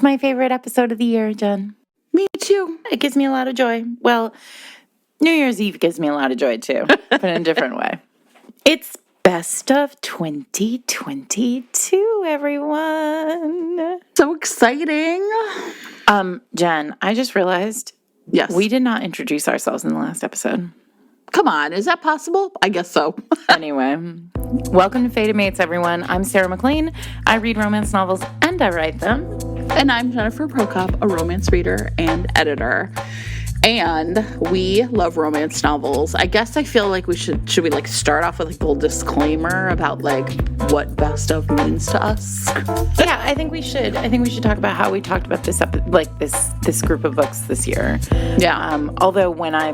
It's my favorite episode of the year, Jen. Me too. It gives me a lot of joy. Well, New Year's Eve gives me a lot of joy too, but in a different way. It's Best of 2022, everyone. So exciting. Jen, I just realized we did not introduce ourselves in the last episode. Come on, is that possible? I guess so. Anyway, welcome to Fated Mates, everyone. I'm Sarah McLean. I read romance novels and I write them. And I'm Jennifer Prokop, a romance reader and editor. And we love romance novels. I guess I feel like we should we like start off with like a little disclaimer about like what best of means to us? Yeah, I think we should. I think we should talk about how we talked about this this group of books this year. Yeah. Although when I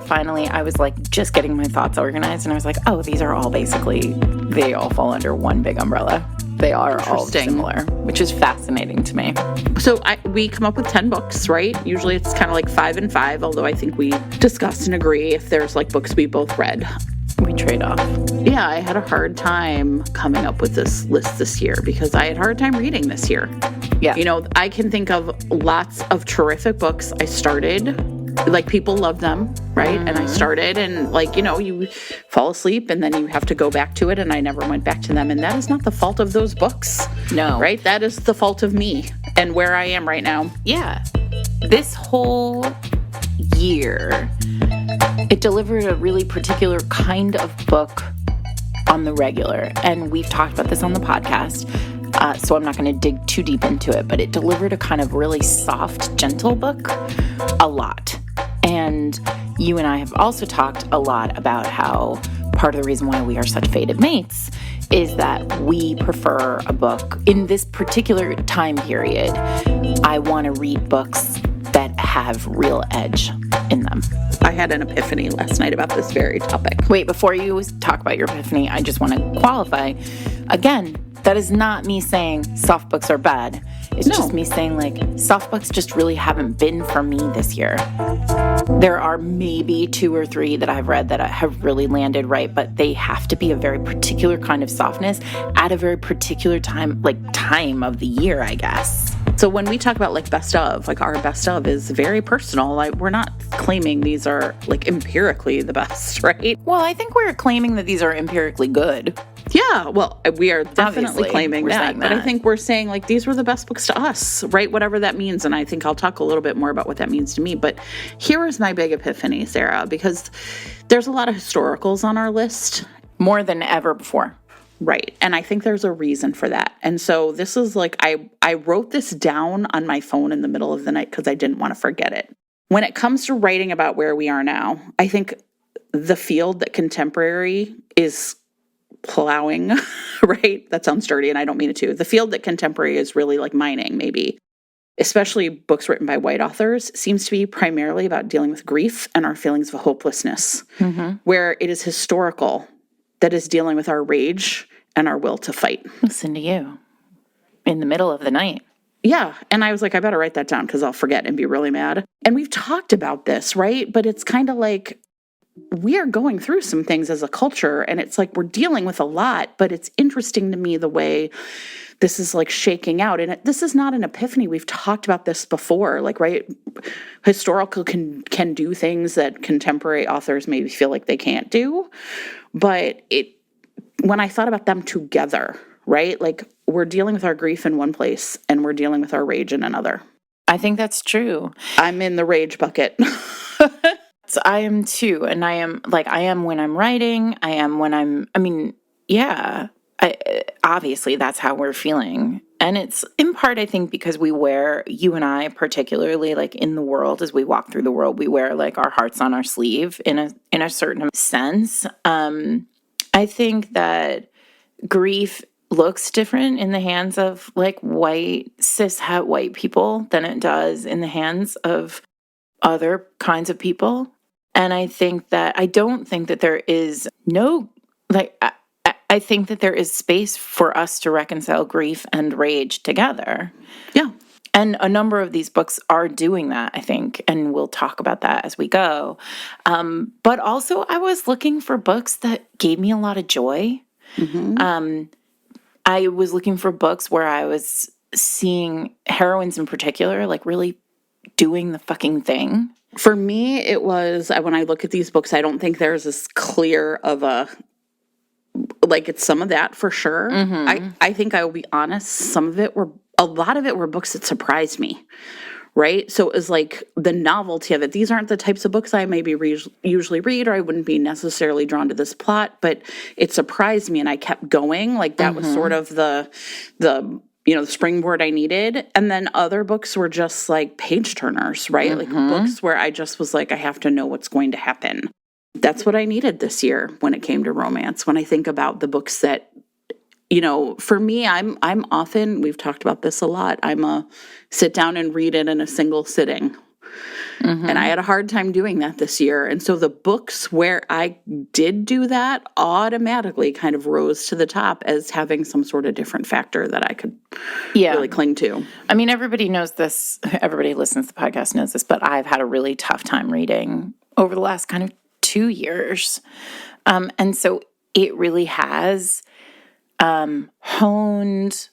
was like just getting my thoughts organized and I was like, oh, these are all basically, they all fall under one big umbrella. They are all similar, which is fascinating to me. So we come up with 10 books, right? Usually it's kind of like 5 and 5, although I think we discuss and agree if there's like books we both read. We trade off. Yeah, I had a hard time coming up with this list this year because I had a hard time reading this year. Yeah. You know, I can think of lots of terrific books I started. Like, people love them, right? Mm-hmm. And I started, and like, you know, you fall asleep and then you have to go back to it, and I never went back to them. And that is not the fault of those books. No. Right? That is the fault of me and where I am right now. Yeah. This whole year, it delivered a really particular kind of book on the regular. And we've talked about this on the podcast, so I'm not going to dig too deep into it, but it delivered a kind of really soft, gentle book a lot. And you and I have also talked a lot about how part of the reason why we are such fated mates is that we prefer a book in this particular time period. I want to read books that have real edge in them. I had an epiphany last night about this very topic. Wait, before you talk about your epiphany, I just want to qualify. Again, that is not me saying soft books are bad. It's just me saying, like, soft books just really haven't been for me this year. There are maybe 2 or 3 that I've read that have really landed right, but they have to be a very particular kind of softness at a very particular time of the year, I guess. So when we talk about like best of, like our best of is very personal. Like, we're not claiming these are like empirically the best, right? Well, I think we're claiming that these are empirically good. Yeah, well, we are definitely Obviously, claiming that. But I think we're saying like these were the best books to us, right? Whatever that means. And I think I'll talk a little bit more about what that means to me. But here is my big epiphany, Sarah, because there's a lot of historicals on our list. More than ever before. Right. And I think there's a reason for that. And so this is like, I wrote this down on my phone in the middle of the night because I didn't want to forget it. When it comes to writing about where we are now, I think the field that contemporary is plowing, right? That sounds dirty and I don't mean it to. The field that contemporary is really like mining, maybe, especially books written by white authors, seems to be primarily about dealing with grief and our feelings of hopelessness, where it is historical that is dealing with our rage and our will to fight. Listen to you. In the middle of the night. Yeah. And I was like, I better write that down because I'll forget and be really mad. And we've talked about this, right? But it's kind of like we are going through some things as a culture, and it's like we're dealing with a lot, but it's interesting to me the way this is like shaking out. And this is not an epiphany. We've talked about this before, like, right? Historical can do things that contemporary authors maybe feel like they can't do. But when I thought about them together, right? Like, we're dealing with our grief in one place and we're dealing with our rage in another. I think that's true. I'm in the rage bucket. So I am too. And I am when I'm writing. Obviously that's how we're feeling. And it's in part, I think, because you and I particularly, like in the world, as we walk through the world, we wear like our hearts on our sleeve in a certain sense. I think that grief looks different in the hands of like white, cis-het white people than it does in the hands of other kinds of people. And I don't think that there is I think that there is space for us to reconcile grief and rage together. Yeah. And a number of these books are doing that, I think, and we'll talk about that as we go. But also, I was looking for books that gave me a lot of joy. Mm-hmm. I was looking for books where I was seeing heroines in particular, like really doing the fucking thing. For me, it was, when I look at these books, I don't think there's as clear of a, like, it's some of that for sure. I think I will be honest, a lot of it were books that surprised me, right? So it was like the novelty of it. These aren't the types of books I maybe usually read, or I wouldn't be necessarily drawn to this plot, but it surprised me and I kept going. Like that was sort of the the springboard I needed. And then other books were just like page turners, right? Like books where I just was like, I have to know what's going to happen. That's what I needed this year when it came to romance. When I think about the books that, for me, I'm often, we've talked about this a lot, I'm a sit down and read it in a single sitting. And I had a hard time doing that this year. And so the books where I did do that automatically kind of rose to the top as having some sort of different factor that I could really cling to. I mean, everybody knows this. Everybody who listens to the podcast knows this, but I've had a really tough time reading over the last kind of 2 years. And so it really has honed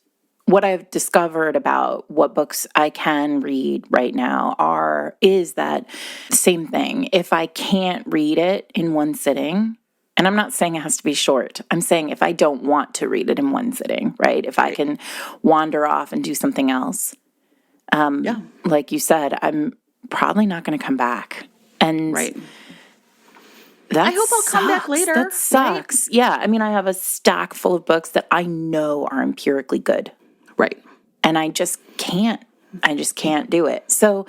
what I've discovered about what books I can read right now is that same thing. If I can't read it in one sitting, and I'm not saying it has to be short, I'm saying if I don't want to read it in one sitting, right? If I can wander off and do something else, like you said, I'm probably not going to come back. And I hope I'll come back later. That sucks. Right? Yeah. I mean, I have a stack full of books that I know are empirically good. Right. And I just can't do it. So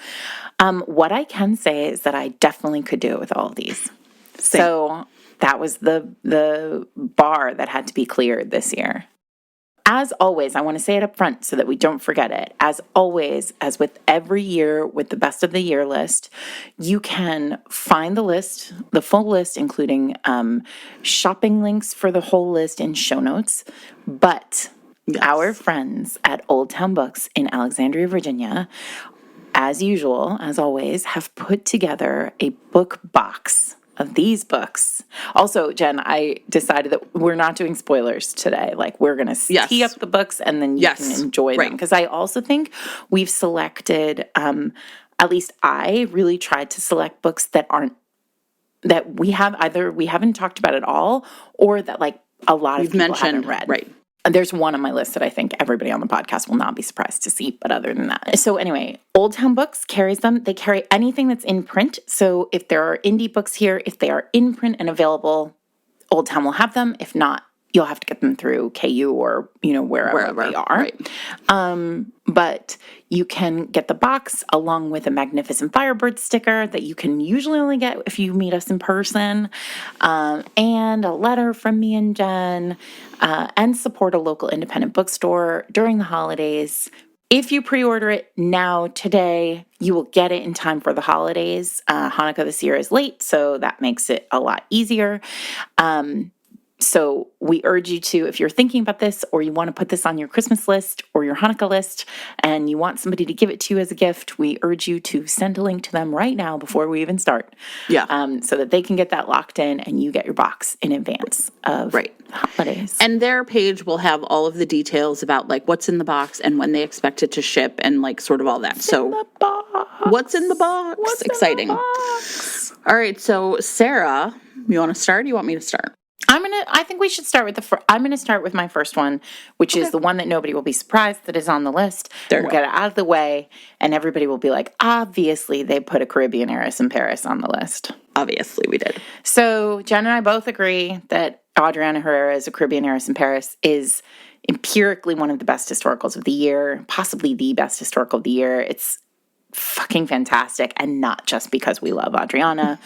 what I can say is that I definitely could do it with all of these. Same. So that was the bar that had to be cleared this year. As always, I want to say it up front so that we don't forget it. As always, as with every year with the best of the year list, you can find the list, the full list, including shopping links for the whole list in show notes. But our friends at Old Town Books in Alexandria, Virginia, as usual, as always, have put together a book box of these books. Also, Jen, I decided that we're not doing spoilers today. Like, we're going to tee up the books and then you can enjoy them. Because I also think we've selected, at least I really tried to select books that we haven't talked about at all, or that like a lot of people haven't read. Right. There's one on my list that I think everybody on the podcast will not be surprised to see, but other than that. So anyway, Old Town Books carries them. They carry anything that's in print. So if there are indie books here, if they are in print and available, Old Town will have them. If not, you'll have to get them through KU or, wherever they are. Right. But you can get the box along with a Magnificent Firebird sticker that you can usually only get if you meet us in person, and a letter from me and Jen, and support a local independent bookstore during the holidays. If you pre-order it now, today, you will get it in time for the holidays. Hanukkah this year is late, so that makes it a lot easier. So we urge you to, if you're thinking about this or you want to put this on your Christmas list or your Hanukkah list and you want somebody to give it to you as a gift, we urge you to send a link to them right now before we even start. Yeah. So that they can get that locked in and you get your box in advance of the holidays. And their page will have all of the details about like what's in the box and when they expect it to ship and like sort of all that. What's in the box? What's exciting. In the box? All right. So Sarah, you want to start? Or you want me to start? I think we should start with I'm going to start with my first one, which is the one that nobody will be surprised that is on the list. We'll get it out of the way, and everybody will be like, obviously they put a Caribbean heiress in Paris on the list. Obviously we did. So Jen and I both agree that Adriana Herrera's A Caribbean Heiress in Paris is empirically one of the best historicals of the year, possibly the best historical of the year. It's fucking fantastic, and not just because we love Adriana.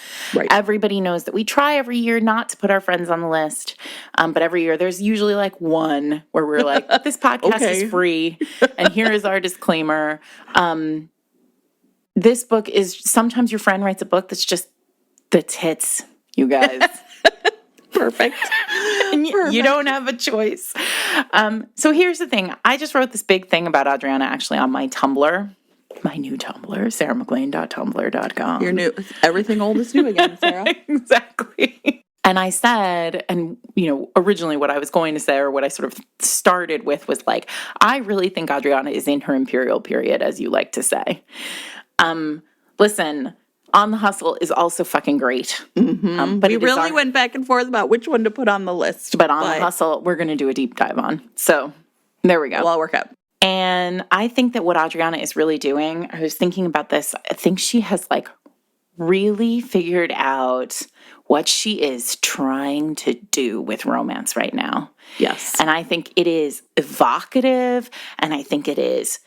Everybody knows that we try every year not to put our friends on the list, but every year there's usually like one where we're like, this podcast is free, and here is our disclaimer. This book is, sometimes your friend writes a book that's just the tits, you guys. Perfect. And you don't have a choice. So here's the thing. I just wrote this big thing about Adriana actually on my Tumblr. My new Tumblr, sarahmclean.tumblr.com. Your new, everything old is new again, Sarah. Exactly. And I said, and, originally what I was going to say, or what I sort of started with, was like, I really think Adriana is in her imperial period, as you like to say. Listen, On the Hustle is also fucking great. But we really went back and forth about which one to put on the list. But On the Hustle, we're going to do a deep dive on. So there we go. We'll all work out. And I think that what Adriana is really doing, I was thinking about this, I think she has really figured out what she is trying to do with romance right now. Yes. And I think it is evocative, and I think it is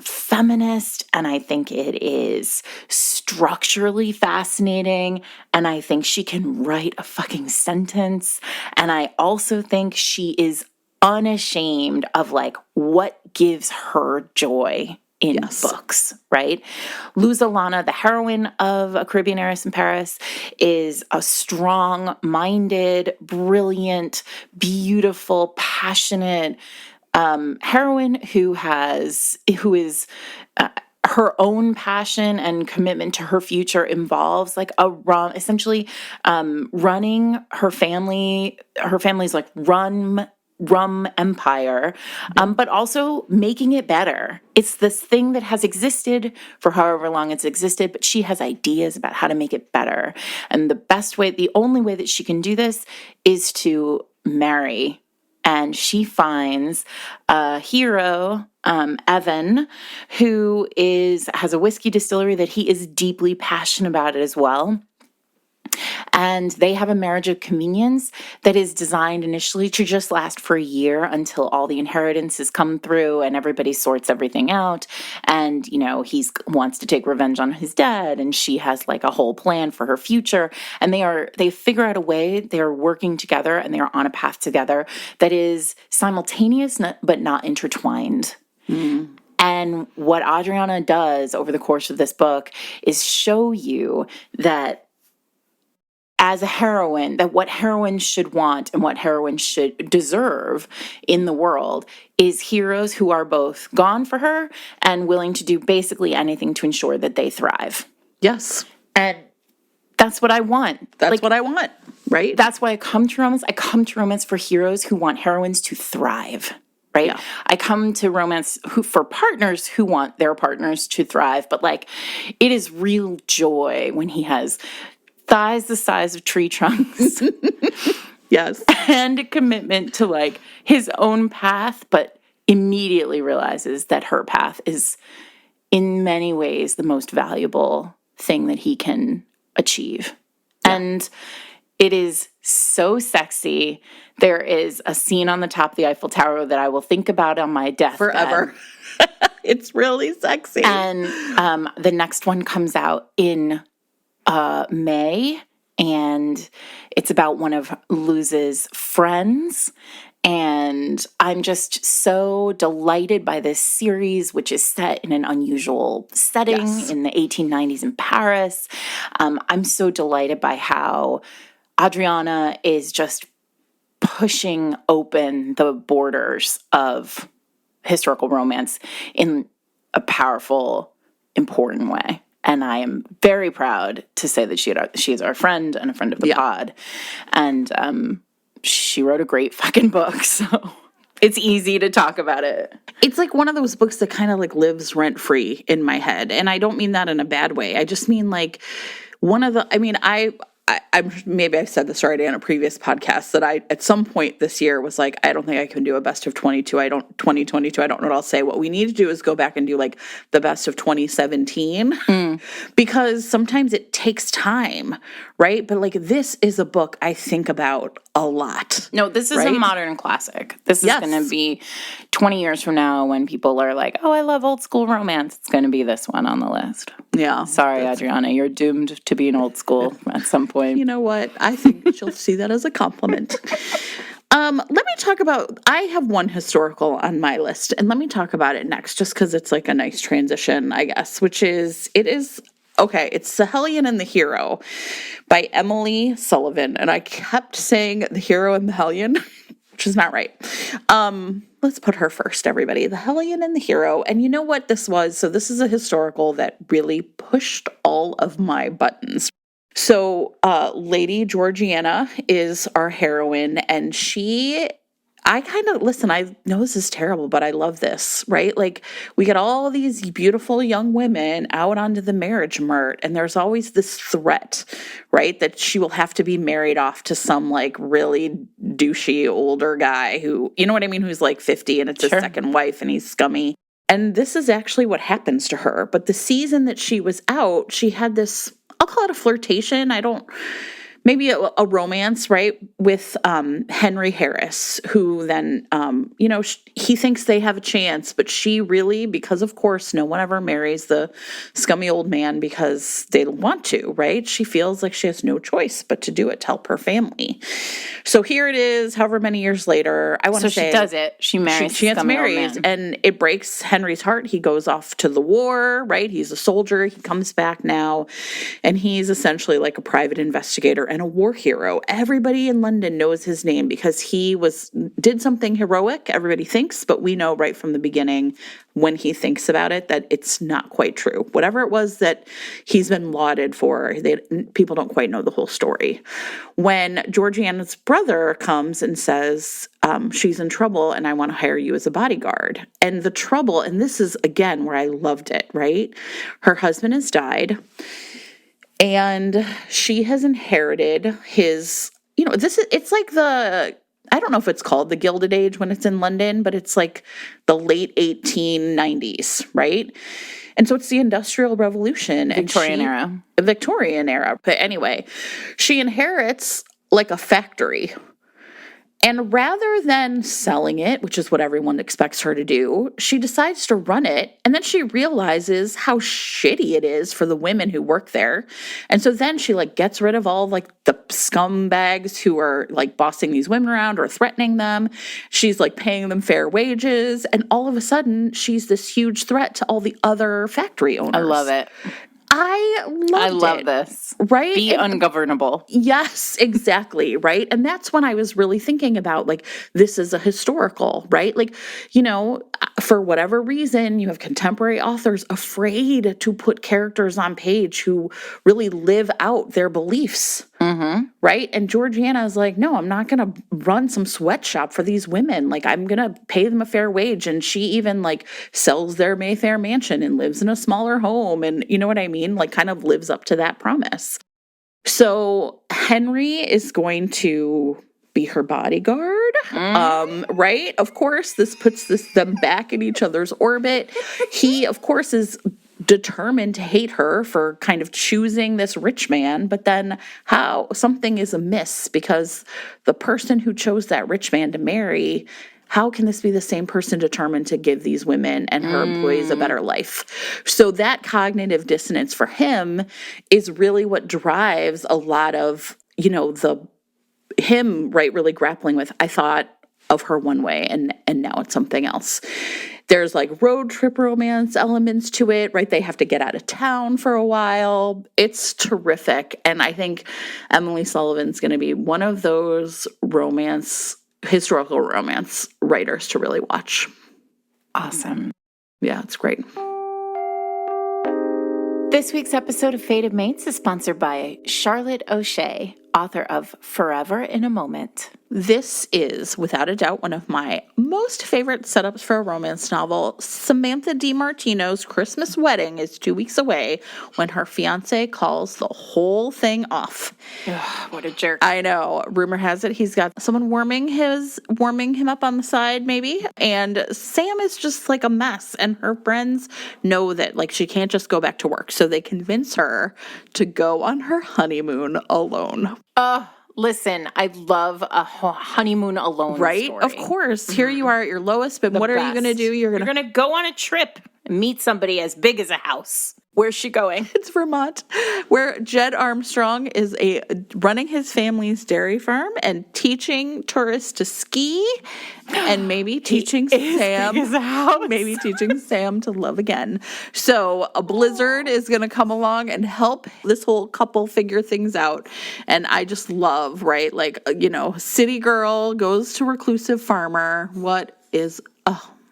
feminist, and I think it is structurally fascinating, and I think she can write a fucking sentence, and I also think she is unashamed of what gives her joy in books, right? Luz Alana, the heroine of A Caribbean Heiress in Paris, is a strong-minded, brilliant, beautiful, passionate heroine who is her own passion and commitment to her future involves essentially running her family's rum empire, but also making it better. It's this thing that has existed for however long it's existed, but she has ideas about how to make it better. And the only way that she can do this is to marry. And she finds a hero, Evan, who has a whiskey distillery that he is deeply passionate about as well. And they have a marriage of convenience that is designed initially to just last for a year until all the inheritances come through and everybody sorts everything out. And, he wants to take revenge on his dad, and she has a whole plan for her future. And they figure out a way, they're working together, and they are on a path together that is simultaneous but not intertwined. Mm. And what Adriana does over the course of this book is show you that as a heroine, that what heroines should want and what heroines should deserve in the world is heroes who are both gone for her and willing to do basically anything to ensure that they thrive. Yes. And that's what I want. That's what I want, right? That's why I come to romance. I come to romance for heroes who want heroines to thrive. Right? Yeah. I come to romance for partners who want their partners to thrive, but it is real joy when he has thighs the size of tree trunks. Yes. And a commitment to his own path, but immediately realizes that her path is in many ways the most valuable thing that he can achieve. Yeah. And it is so sexy. There is a scene on the top of the Eiffel Tower that I will think about on my deathbed. Forever. It's really sexy. And the next one comes out in May, and it's about one of Luz's friends. And I'm just so delighted by this series, which is set in an unusual setting in the 1890s in Paris. I'm so delighted by how Adriana is just pushing open the borders of historical romance in a powerful, important way. And I am very proud to say that she is our friend and a friend of the pod. And she wrote a great fucking book, so it's easy to talk about it. It's one of those books that kind of lives rent-free in my head. And I don't mean that in a bad way. I just mean one of the, I maybe I've said this already on a previous podcast that I, at some point this year, was I don't think I can do a best of 2022. I don't know what I'll say. What we need to do is go back and do the best of 2017 because sometimes it takes time, right? But this is a book I think about a lot. No, this is a modern classic. This is going to be 20 years from now when people are oh, I love old school romance. It's going to be this one on the list. Yeah. Sorry, Adriana, you're doomed to be an old school at some point. You know what? I think she'll see that as a compliment. Let me talk about, I have one historical on my list, and let me talk about it next, just because it's a nice transition, I guess, it's The Hellion and the Hero by Emily Sullivan. And I kept saying The Hero and the Hellion, which is not right. Let's put her first, everybody. The Hellion and the Hero. And you know what this was? So this is a historical that really pushed all of my buttons. So Lady Georgiana is our heroine, and I kind of, listen, I know this is terrible, but I love this, right? Like, we get all these beautiful young women out onto the marriage mart, and there's always this threat, right? That she will have to be married off to some, like, really douchey older guy who, you know what I mean? Who's like 50 and it's his second wife and he's scummy. And this is actually what happens to her. But the season that she was out, she had this, I'll call it a flirtation. Maybe a romance, right, with Henry Harris, who then, he thinks they have a chance, but she really, because of course no one ever marries the scummy old man because they want to, right? She feels like she has no choice but to do it to help her family. So here it is, however many years later, I want to say. So she does it. She marries. She gets married, and it breaks Henry's heart. He goes off to the war, right? He's a soldier. He comes back now, and he's essentially like a private investigator and a war hero. Everybody in London knows his name because he did something heroic, everybody thinks, but we know right from the beginning when he thinks about it that it's not quite true. Whatever it was that he's been lauded for, people don't quite know the whole story. When Georgiana's brother comes and says, she's in trouble and I want to hire you as a bodyguard. And the trouble, and this is again where I loved it, right? Her husband has died. And she has inherited his, it's like I don't know if it's called the Gilded Age when it's in London, but it's like the late 1890s, right? And so it's the Industrial Revolution. Victorian era. Victorian era. But anyway, she inherits like a factory. And rather than selling it, which is what everyone expects her to do, she decides to run it. And then she realizes how shitty it is for the women who work there. And so then she gets rid of all the scumbags who are bossing these women around or threatening them. She's paying them fair wages. And all of a sudden she's this huge threat to all the other factory owners. I love it. I love this. Right? Be ungovernable. Yes, exactly. Right. And that's when I was really thinking about this is a historical, right? For whatever reason, you have contemporary authors afraid to put characters on page who really live out their beliefs. Mm-hmm. Right. And Georgiana is no, I'm not going to run some sweatshop for these women. I'm going to pay them a fair wage. And she even sells their Mayfair mansion and lives in a smaller home. And you know what I mean? Kind of lives up to that promise. So Henry is going to be her bodyguard. Right. Of course, this puts them back in each other's orbit. He, of course, is determined to hate her for kind of choosing this rich man, but then how something is amiss because the person who chose that rich man to marry, how can this be the same person determined to give these women and her employees a better life? So that cognitive dissonance for him is really what drives a lot of, him, right, really grappling with, I thought of her one way and now it's something else. There's road trip romance elements to it, right? They have to get out of town for a while. It's terrific. And I think Emily Sullivan's going to be one of those historical romance writers to really watch. Awesome. Yeah, it's great. This week's episode of Fated Mates is sponsored by Charlotte O'Shea, author of Forever in a Moment. This is, without a doubt, one of my most favorite setups for a romance novel. Samantha DiMartino's Christmas wedding is 2 weeks away when her fiancé calls the whole thing off. Ugh, what a jerk. I know. Rumor has it he's got someone warming him up on the side, maybe. And Sam is just a mess. And her friends know that she can't just go back to work. So they convince her to go on her honeymoon alone. Listen, I love a honeymoon alone right? story. Of course. Here you are at your lowest, but what are you going to do? You're going to go on a trip and meet somebody as big as a house. Where's she going? It's Vermont, where Jed Armstrong is running his family's dairy farm and teaching tourists to ski, and maybe teaching Sam to love again. So a blizzard is going to come along and help this whole couple figure things out. And I just love, right? City girl goes to reclusive farmer.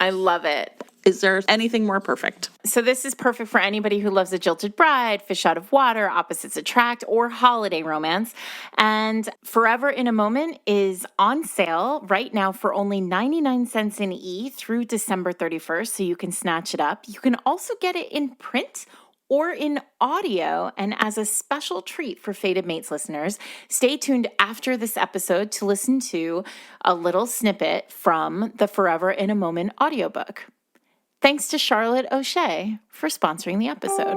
I love it. Is there anything more perfect? So this is perfect for anybody who loves a jilted bride, fish out of water, opposites attract, or holiday romance. And Forever in a Moment is on sale right now for only 99 cents in E through December 31st, so you can snatch it up. You can also get it in print or in audio. And as a special treat for Fated Mates listeners, stay tuned after this episode to listen to a little snippet from the Forever in a Moment audiobook. Thanks to Charlotte O'Shea for sponsoring the episode.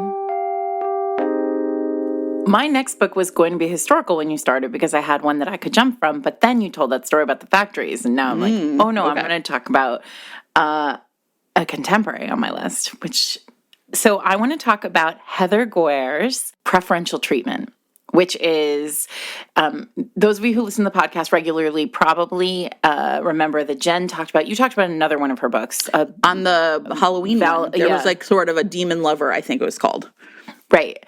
My next book was going to be historical when you started because I had one that I could jump from, but then you told that story about the factories, and now I'm like, oh no, okay. I'm going to talk about a contemporary on my list, so I want to talk about Heather Guer's Preferential Treatment, which is, those of you who listen to the podcast regularly probably remember that Jen talked about, you talked about another one of her books. On the Halloween one. There was like sort of a demon lover, I think it was called. Right.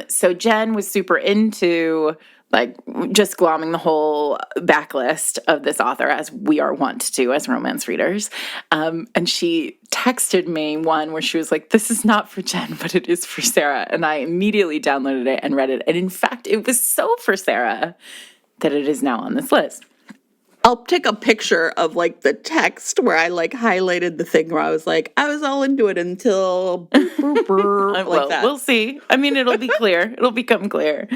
So Jen was super into like just glomming the whole backlist of this author, as we are wont to do as romance readers. And she texted me one where she was like, this is not for Jen, but it is for Sarah. And I immediately downloaded it and read it. And in fact, it was so for Sarah that it is now on this list. I'll take a picture of like the text where I like highlighted the thing where I was like, I was all into it until like that. We'll see. I mean, it'll be clear. It'll become clear.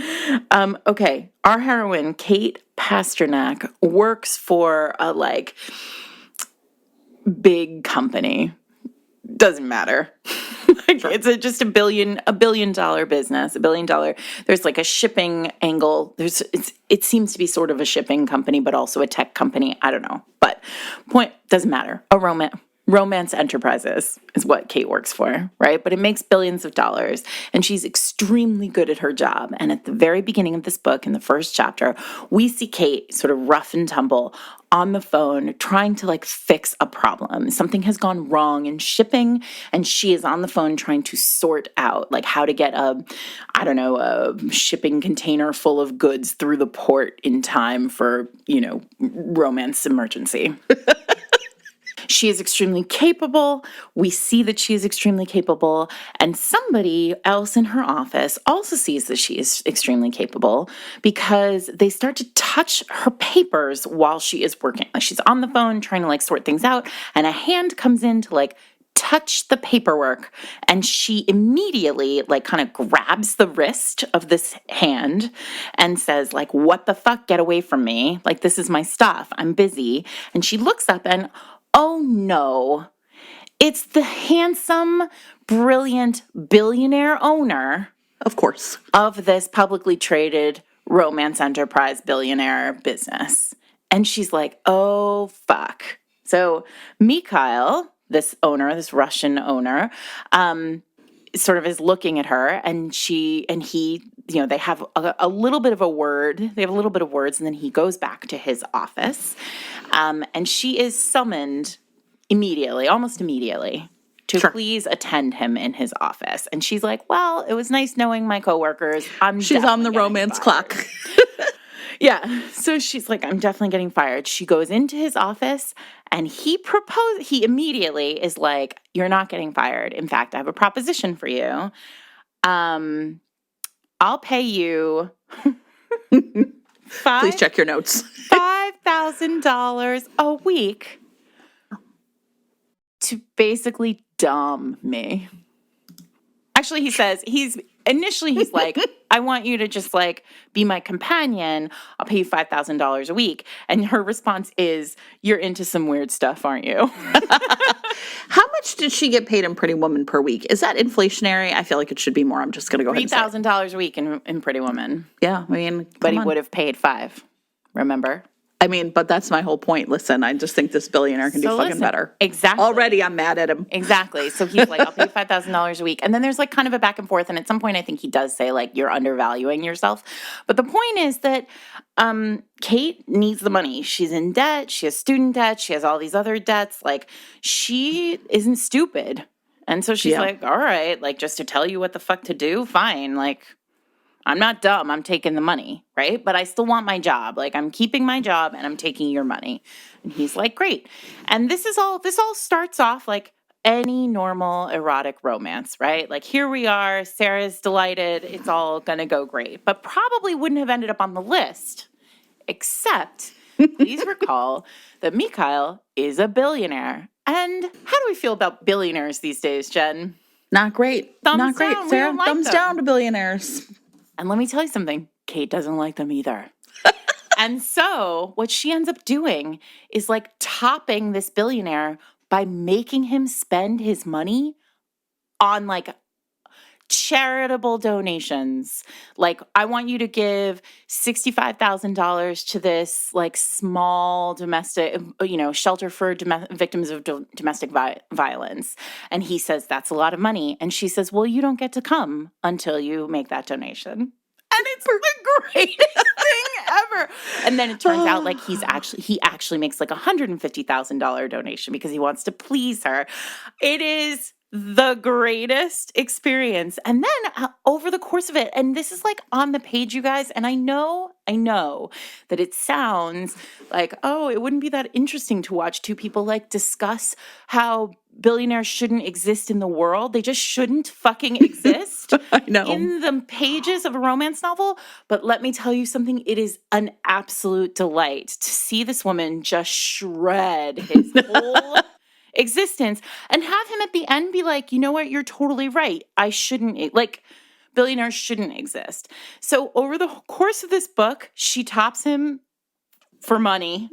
Okay. Our heroine, Kate Pasternak, works for a like big company. Doesn't matter. Sure. It's just a billion dollar business, $1 billion. There's like a shipping angle. It seems to be sort of a shipping company, but also a tech company. I don't know, but point doesn't matter. A romance enterprises is what Kate works for, right? But it makes billions of dollars, and she's extremely good at her job. And at the very beginning of this book, in the first chapter, we see Kate sort of rough and tumble on the phone trying to like fix a problem. Something has gone wrong in shipping, and she is on the phone trying to sort out like how to get a shipping container full of goods through the port in time for, romance emergency. She is extremely capable. We see that she is extremely capable. And somebody else in her office also sees that she is extremely capable because they start to touch her papers while she is working. Like she's on the phone trying to like sort things out, and a hand comes in to like touch the paperwork, and she immediately like kind of grabs the wrist of this hand and says like, what the fuck, get away from me. Like, this is my stuff. I'm busy. And she looks up and oh no, it's the handsome, brilliant billionaire owner, of course, of this publicly traded romance enterprise billionaire business. And she's like, oh, fuck. So Mikhail, this Russian owner, sort of is looking at her, and he, they have a little bit of a word. They have a little bit of words, and then he goes back to his office. And she is summoned almost immediately, to please attend him in his office. And she's like, well, it was nice knowing my coworkers. She's on the romance clock. Yeah. So she's like, I'm definitely getting fired. She goes into his office, and he immediately is like, you're not getting fired. In fact, I have a proposition for you. I'll pay you please check your notes. $5,000 a week to basically dumb me. Actually, he says he's like, I want you to just like be my companion. I'll pay you $5,000 a week. And her response is, you're into some weird stuff, aren't you? How much did she get paid in Pretty Woman per week? Is that inflationary? I feel like it should be more. I'm just going to go ahead and say $3,000 a week in Pretty Woman. Yeah, I mean, but he would have paid $5,000. Remember? I mean, but that's my whole point. Listen, I just think this billionaire can do fucking better. Exactly. Already I'm mad at him. Exactly. So he's like, I'll pay you $5,000 a week. And then there's like kind of a back and forth. And at some point, I think he does say like, you're undervaluing yourself. But the point is that Kate needs the money. She's in debt. She has student debt. She has all these other debts. Like, she isn't stupid. And so she's like, all right, like, just to tell you what the fuck to do, fine. Like, I'm not dumb. I'm taking the money, right? But I still want my job. Like, I'm keeping my job and I'm taking your money. And he's like, great. And this all starts off like any normal erotic romance, right? Like, here we are, Sarah's delighted, it's all gonna go great, but probably wouldn't have ended up on the list, except please recall that Mikhail is a billionaire. And how do we feel about billionaires these days, Jen? Not great. Thumbs Not great, down. We Sarah. don't like Thumbs them. down to billionaires. And let me tell you something, Kate doesn't like them either. And so what she ends up doing is like topping this billionaire by making him spend his money on like charitable donations. Like, I want you to give $65,000 to this like small domestic, shelter for victims of domestic violence. And he says, that's a lot of money. And she says, well, you don't get to come until you make that donation. And it's the greatest thing ever. And then it turns out like he actually makes like $150,000 donation because he wants to please her. It is the greatest experience. And then over the course of it, and this is like on the page, you guys, and I know that it sounds like, oh, it wouldn't be that interesting to watch two people like discuss how billionaires shouldn't exist in the world. They just shouldn't fucking exist I know. in the pages of a romance novel. But let me tell you something. It is an absolute delight to see this woman just shred his whole existence and have him at the end be like, you know what? You're totally right. I shouldn't, like, billionaires shouldn't exist. So over the course of this book, she tops him for money.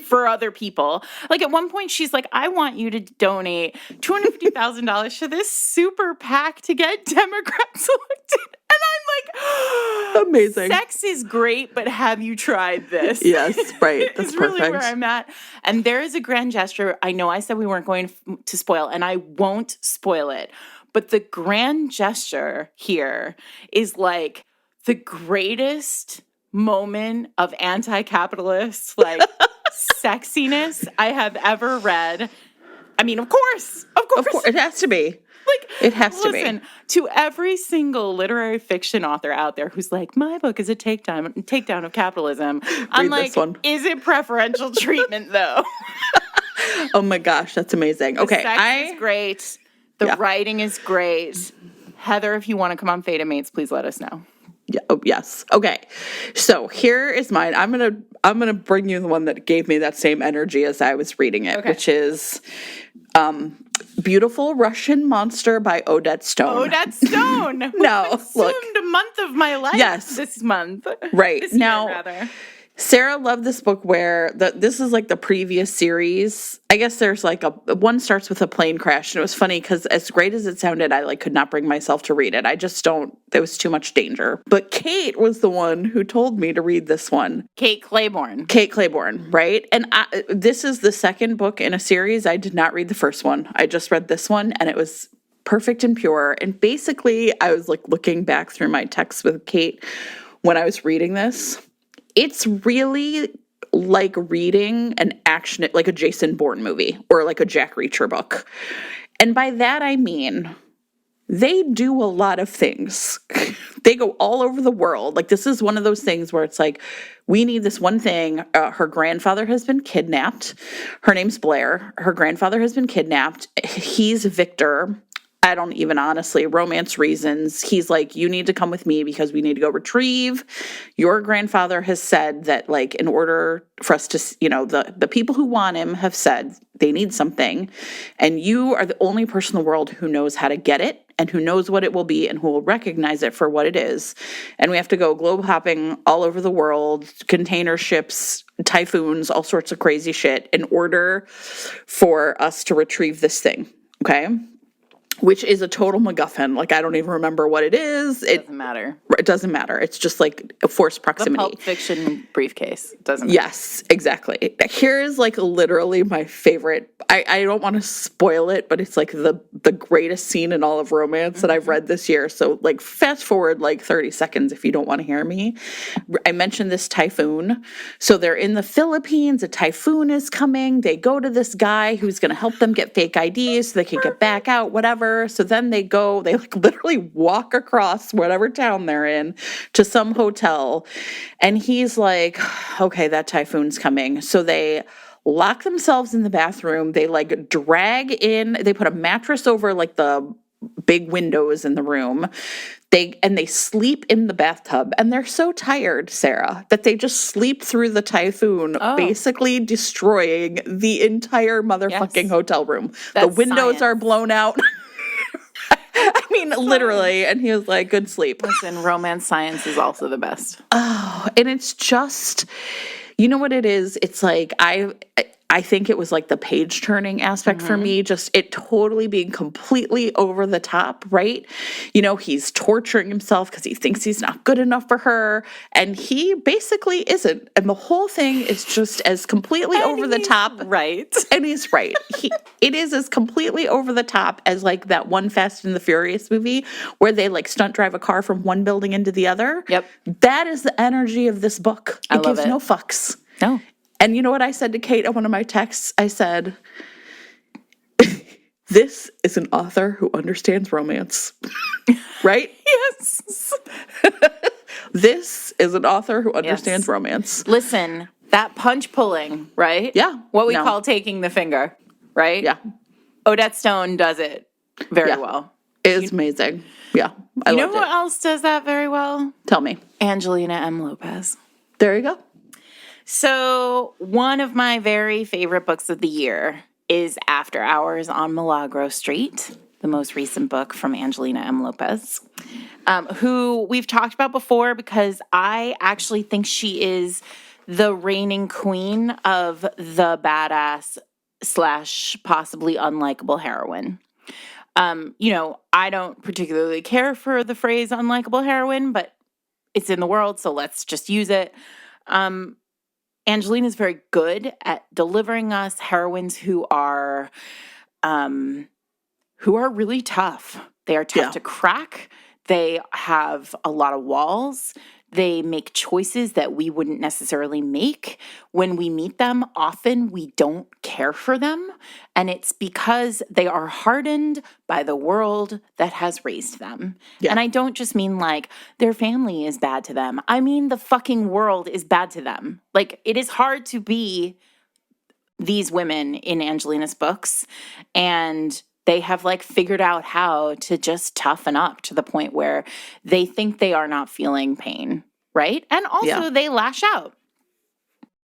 For other people. Like, at one point, she's like, I want you to donate $250,000 to this super PAC to get Democrats elected. And I'm like, amazing. Sex is great, but have you tried this? Yes, right. That's it's perfect. Really where I'm at. And there is a grand gesture. I know I said we weren't going to spoil, and I won't spoil it. But the grand gesture here is like the greatest moment of anti-capitalist like sexiness I have ever read. I mean, of course, it has to be. Like, it has to be. Listen, to every single literary fiction author out there who's like, my book is a takedown of capitalism. I'm like, is it preferential treatment though? Oh my gosh, that's amazing. Okay, the sex is great. The writing is great. Heather, if you want to come on Fata Mates, please let us know. Yeah. Oh, yes. Okay. So here is mine. I'm gonna bring you the one that gave me that same energy as I was reading it, which is Beautiful Russian Monster by Odette Stone. Odette Stone. No, look. Consumed a month of my life. Yes. This month. Right. This now, year, rather. Sarah loved this book where this is like the previous series. I guess there's like one starts with a plane crash, and it was funny because as great as it sounded, I like could not bring myself to read it. I just don't. There was too much danger. But Kate was the one who told me to read this one. Kate Claiborne, right? And this is the second book in a series. I did not read the first one. I just read this one, and it was perfect and pure. And basically, I was like looking back through my texts with Kate when I was reading this. It's really like reading an action, like a Jason Bourne movie or like a Jack Reacher book. And by that, I mean, they do a lot of things. They go all over the world. Like, this is one of those things where it's like, we need this one thing. Her grandfather has been kidnapped. Her name's Blair. Her grandfather has been kidnapped. He's Victor. I don't even honestly, romance reasons. He's like, you need to come with me because we need to go retrieve. Your grandfather has said that, like, in order for us to, the people who want him have said they need something. And you are the only person in the world who knows how to get it and who knows what it will be and who will recognize it for what it is. And we have to go globe hopping all over the world, container ships, typhoons, all sorts of crazy shit in order for us to retrieve this thing. Okay. Which is a total MacGuffin. Like, I don't even remember what it is. It doesn't matter. It doesn't matter. It's just like a forced proximity. The Pulp Fiction briefcase. Doesn't matter. Yes, exactly. Here's like literally my favorite. I don't want to spoil it, but it's like the greatest scene in all of romance that I've read this year. So like fast forward like 30 seconds if you don't want to hear me. I mentioned this typhoon. So they're in the Philippines. A typhoon is coming. They go to this guy who's going to help them get fake IDs so they can get back out, whatever. So then they like literally walk across whatever town they're in to some hotel. And he's like, okay, that typhoon's coming. So they lock themselves in the bathroom. They like drag in, they put a mattress over like the big windows in the room. They sleep in the bathtub, and they're so tired, Sarah, that they just sleep through the typhoon, basically destroying the entire motherfucking hotel room. The windows are blown out. I mean, literally. And he was like, good sleep. Listen, romance science is also the best. Oh, and it's just, you know what it is? It's like, I think it was like the page turning aspect for me, just it totally being completely over the top, right? You know, he's torturing himself because he thinks he's not good enough for her, and he basically isn't. And the whole thing is just as completely over the top. Right. And he's right. It is as completely over the top as like that one Fast and the Furious movie where they like stunt drive a car from one building into the other. Yep. That is the energy of this book. It gives no fucks. No. And you know what I said to Kate on one of my texts? I said, this is an author who understands romance. Right? Yes. This is an author who understands romance. Listen, that punch pulling, right? Yeah. What we call taking the finger, right? Yeah. Odette Stone does it very well. It is amazing. Yeah. You know who else does that very well? Tell me. Angelina M. Lopez. There you go. So one of my very favorite books of the year is After Hours on Milagro Street, the most recent book from Angelina M. Lopez, who we've talked about before because I actually think she is the reigning queen of the badass / possibly unlikable heroine. You know, I don't particularly care for the phrase unlikable heroine, but it's in the world, so let's just use it. Angelina is very good at delivering us heroines who are really tough. They are tough to crack. They have a lot of walls. They make choices that we wouldn't necessarily make. When we meet them, often we don't care for them. And it's because they are hardened by the world that has raised them. Yeah. And I don't just mean like their family is bad to them. I mean the fucking world is bad to them. Like it is hard to be these women in Angelina's books. And they have like figured out how to just toughen up to the point where they think they are not feeling pain, right? And also they lash out.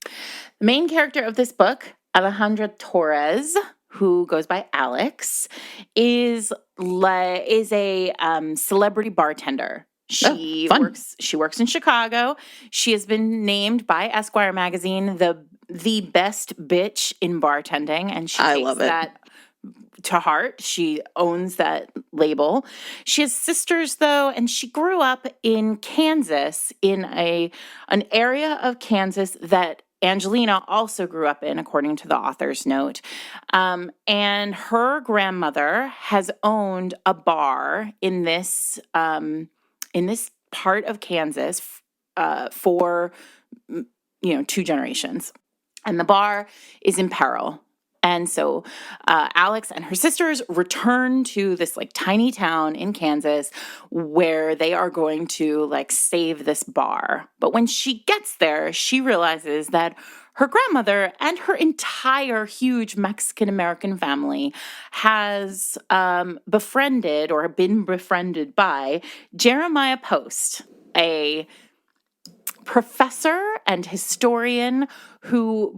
The main character of this book, Alejandra Torres, who goes by Alex, is a celebrity bartender. She works in Chicago. She has been named by Esquire magazine the best bitch in bartending, and she takes that to heart. She owns that label. She has sisters, though, and she grew up in Kansas, in an area of Kansas that Angelina also grew up in, according to the author's note. And her grandmother has owned a bar in this part of Kansas for 2 generations. And the bar is in peril. And so Alex and her sisters return to this like tiny town in Kansas where they are going to like save this bar. But when she gets there, she realizes that her grandmother and her entire huge Mexican-American family has befriended or been befriended by Jeremiah Post, a professor and historian who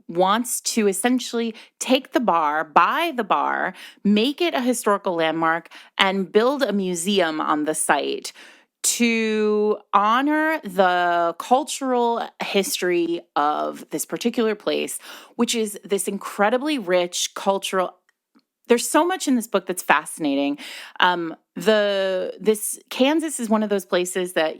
wants to essentially take the bar, buy the bar, make it a historical landmark, and build a museum on the site to honor the cultural history of this particular place, which is this incredibly rich cultural. There's so much in this book that's fascinating. This Kansas is one of those places that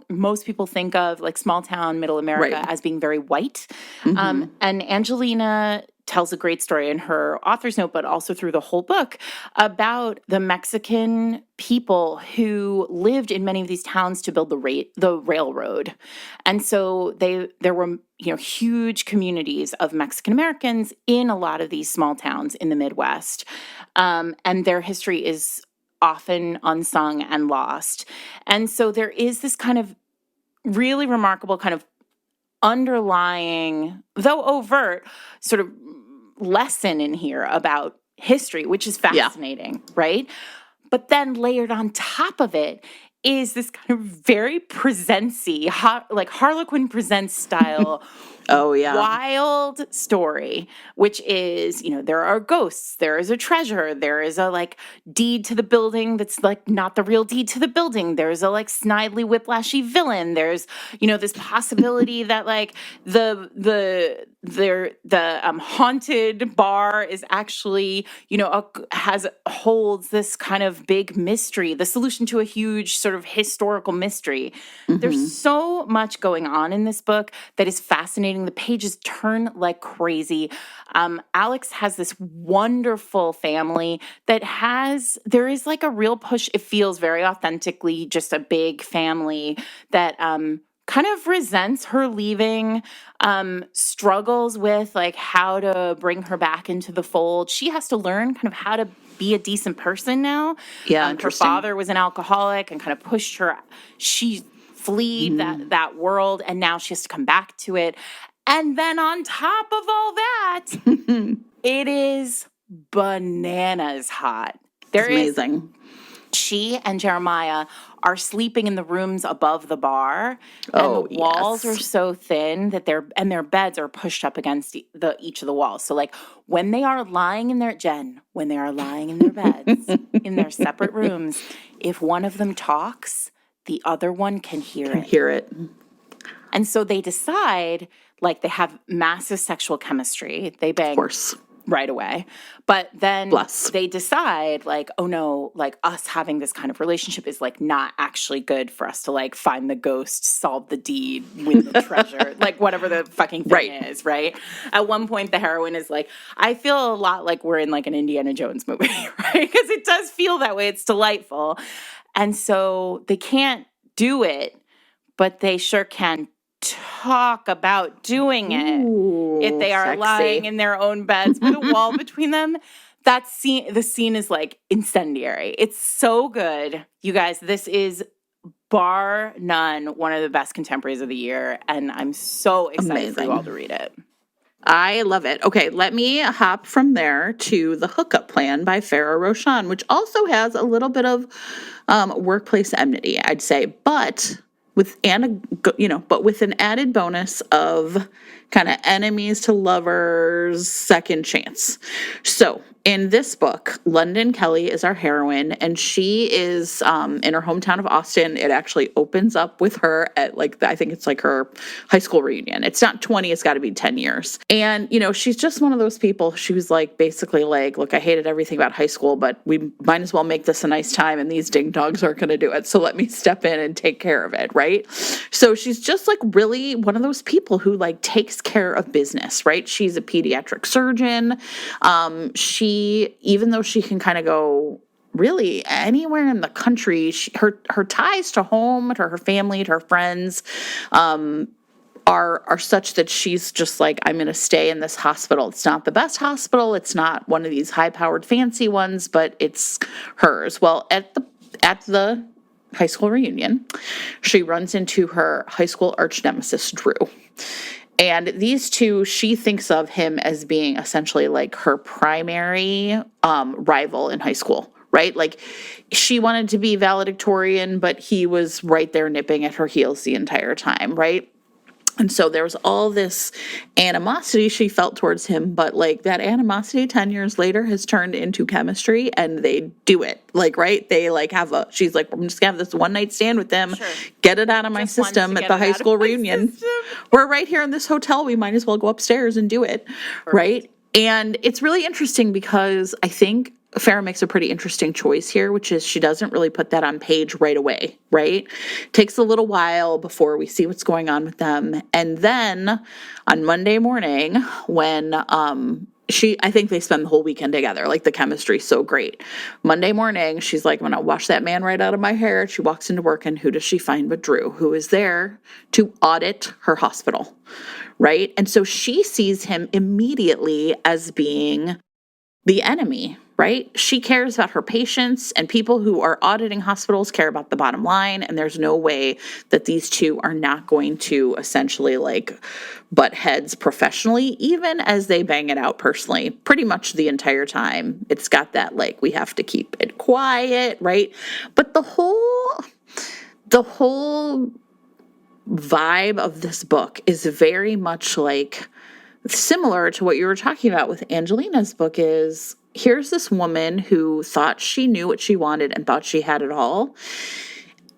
most people think of like small town, middle America as being very white. Mm-hmm. And Angelina tells a great story in her author's note, but also through the whole book about the Mexican people who lived in many of these towns to build the railroad. And so there were huge communities of Mexican Americans in a lot of these small towns in the Midwest. And their history is often unsung and lost. And so there is this kind of really remarkable kind of underlying, though overt, sort of lesson in here about history, which is fascinating, right? But then layered on top of it is this kind of very presency, like Harlequin Presents style Oh, yeah. wild story, which is, there are ghosts, there is a treasure, there is a like deed to the building that's like not the real deed to the building. There's a like snidely whiplashy villain. There's, this possibility that like the haunted bar is actually, holds this kind of big mystery, the solution to a huge sort of historical mystery. There's so much going on in this book that is fascinating. The pages turn like crazy. Alex has this wonderful family that there is like a real push. It feels very authentically just a big family that kind of resents her leaving, struggles with like how to bring her back into the fold. She has to learn kind of how to be a decent person now. Yeah, her father was an alcoholic and kind of pushed her. She fled that world, and now she has to come back to it. And then on top of all that, it is bananas hot. It's amazing. She and Jeremiah are sleeping in the rooms above the bar, and the walls are so thin that their beds are pushed up against each of the walls. So like when they are lying in their beds in their separate rooms, if one of them talks, the other one can hear it. And so they decide, like, they have massive sexual chemistry. They bang. Of course. Right away. But then they decide, like, oh no, like us having this kind of relationship is like not actually good for us to like find the ghost, solve the deed, win the treasure, like whatever the fucking thing is, right? At one point, the heroine is like, I feel a lot like we're in like an Indiana Jones movie, right? Because it does feel that way. It's delightful. And so they can't do it, but they sure can talk about doing it. Ooh, if they are lying in their own beds with a wall between them. The scene is like incendiary. It's so good. You guys, this is bar none one of the best contemporaries of the year, and I'm so excited for you all to read it. I love it. Okay, let me hop from there to The Hookup Plan by Farah Roshan, which also has a little bit of workplace enmity, I'd say, but with an added bonus of kind of enemies to lovers, second chance. So in this book, London Kelly is our heroine, and she is in her hometown of Austin. It actually opens up with her at I think it's like her high school reunion. It's not 20, it's got to be 10 years. And, she's just one of those people. She was like, basically like, look, I hated everything about high school, but we might as well make this a nice time, and these ding dogs aren't going to do it. So let me step in and take care of it, right? So she's just like really one of those people who like takes care of business, right? She's a pediatric surgeon. Even though she can kind of go really anywhere in the country, her ties to home, to her family, to her friends, are such that she's just like, I'm going to stay in this hospital. It's not the best hospital. It's not one of these high-powered fancy ones, but it's hers. Well, at the high school reunion, she runs into her high school arch nemesis, Drew. And these two, she thinks of him as being essentially like her primary rival in high school, right? Like she wanted to be valedictorian, but he was right there nipping at her heels the entire time, right? And so there was all this animosity she felt towards him, but like that animosity 10 years later has turned into chemistry, and they do it. Like, right? They like she's like, I'm just gonna have this one night stand with them, get it out of my system at the high school reunion. We're right here in this hotel. We might as well go upstairs and do it. Right. And it's really interesting because I think Farah makes a pretty interesting choice here, which is she doesn't really put that on page right away, right? Takes a little while before we see what's going on with them. And then on Monday morning, when I think they spend the whole weekend together, like the chemistry's so great. Monday morning, she's like, I'm gonna wash that man right out of my hair. She walks into work, and who does she find but Drew, who is there to audit her hospital, right? And so she sees him immediately as being the enemy, right? She cares about her patients, and people who are auditing hospitals care about the bottom line. And there's no way that these two are not going to essentially like butt heads professionally, even as they bang it out personally, pretty much the entire time. It's got that like, we have to keep it quiet, right? But the whole vibe of this book is very much like similar to what you were talking about with Angelina's book. Is here's this woman who thought she knew what she wanted and thought she had it all.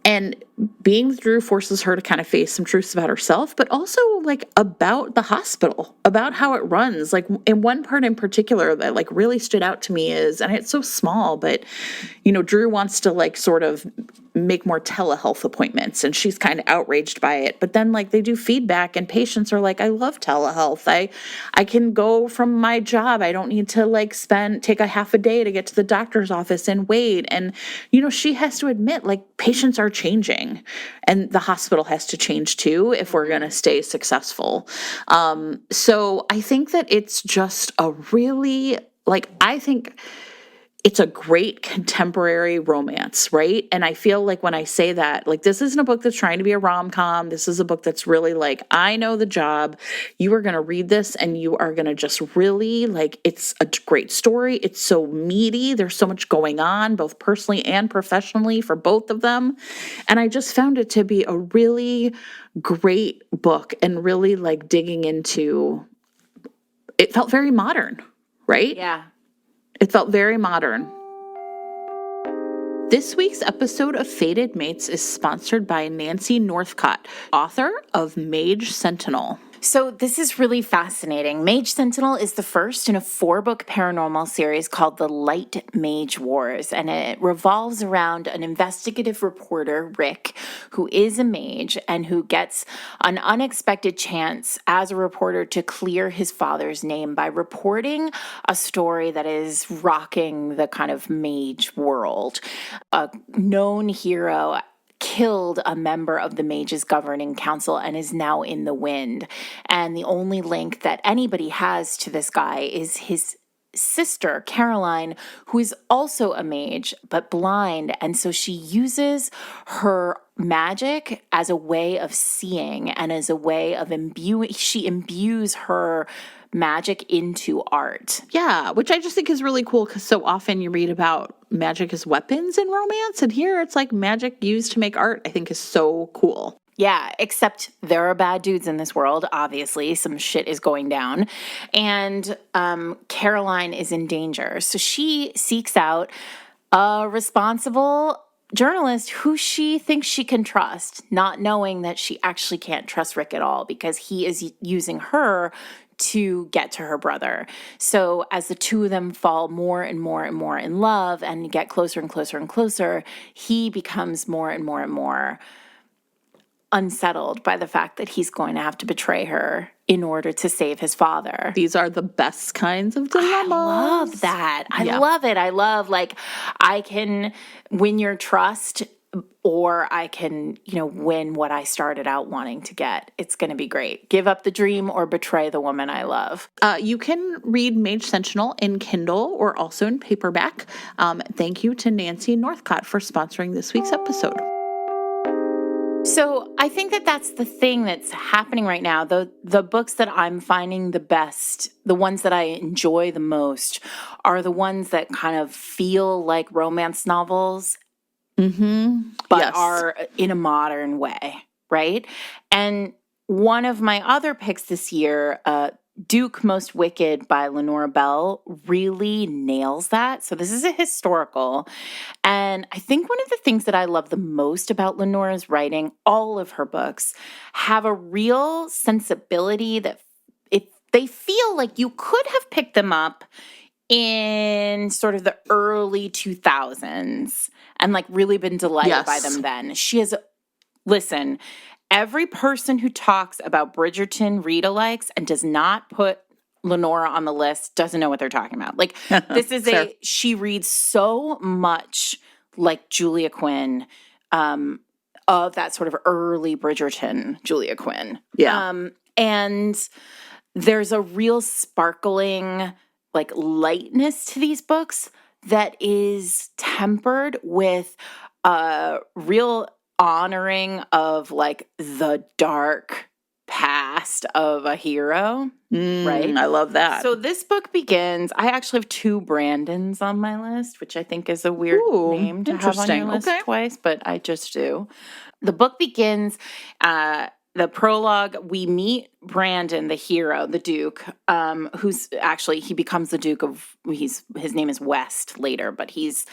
And being through forces her to kind of face some truths about herself, but also like about the hospital, about how it runs. Like in one part in particular that like really stood out to me is, and it's so small, but Drew wants to like sort of make more telehealth appointments, and she's kind of outraged by it. But then like they do feedback and patients are like, I love telehealth. I can go from my job. I don't need to like take a half a day to get to the doctor's office and wait. And she has to admit like patients are changing, and the hospital has to change too if we're going to stay successful. So I think that it's just a really I think it's a great contemporary romance, right? And I feel like when I say that, like, this isn't a book that's trying to be a rom-com. This is a book that's really like, I know the job. You are going to read this and you are going to just really like, it's a great story. It's so meaty. There's so much going on, both personally and professionally for both of them. And I just found it to be a really great book and really like digging into, it felt very modern, right? Yeah. It felt very modern. This week's episode of Fated Mates is sponsored by Nancy Northcott, author of Mage Sentinel. So this is really fascinating. Mage Sentinel is the first in a 4-book paranormal series called The Light Mage Wars, and it revolves around an investigative reporter, Rick, who is a mage and who gets an unexpected chance as a reporter to clear his father's name by reporting a story that is rocking the kind of mage world. A known hero killed a member of the Mages Governing Council and is now in the wind. And the only link that anybody has to this guy is his sister, Caroline, who is also a mage, but blind. And so she uses her magic as a way of seeing and as a way of she imbues her magic into art. Yeah, which I just think is really cool because so often you read about magic as weapons in romance, and here it's like magic used to make art. I think is so cool. Yeah, except there are bad dudes in this world, obviously. Some shit is going down. And Caroline is in danger. So she seeks out a responsible journalist who she thinks she can trust, not knowing that she actually can't trust Rick at all because he is using her to get to her brother. So as the two of them fall more and more and more in love and get closer and closer and closer, he becomes more and more and more unsettled by the fact that he's going to have to betray her in order to save his father. These are the best kinds of dilemmas. I love that. I love it. I love, like, I can win your trust or I can, win what I started out wanting to get. It's going to be great. Give up the dream or betray the woman I love. You can read Mage Sentinel in Kindle or also in paperback. Thank you to Nancy Northcott for sponsoring this week's episode. So I think that that's the thing that's happening right now. The books that I'm finding the best, the ones that I enjoy the most, are the ones that kind of feel like romance novels, but are in a modern way, right? And one of my other picks this year, Duke Most Wicked by Lenora Bell, really nails that. So this is a historical. And I think one of the things that I love the most about Lenora's writing, all of her books, have a real sensibility that if they feel like you could have picked them up in sort of the early 2000s and like really been delighted by them then. She has, listen, every person who talks about Bridgerton read-alikes and does not put Lenora on the list doesn't know what they're talking about. Like, this is she reads so much like Julia Quinn, of that sort of early Bridgerton Julia Quinn. Yeah. And there's a real sparkling, like, lightness to these books that is tempered with a real honoring of like the dark past of a hero, right? I love that. So this book begins, I actually have 2 Brandons on my list, which I think is a weird name to have on your list twice, but I just do. The book begins, the prologue, we meet Brandon, the hero, the Duke, who's actually, he becomes the Duke of, his name is West later, but he's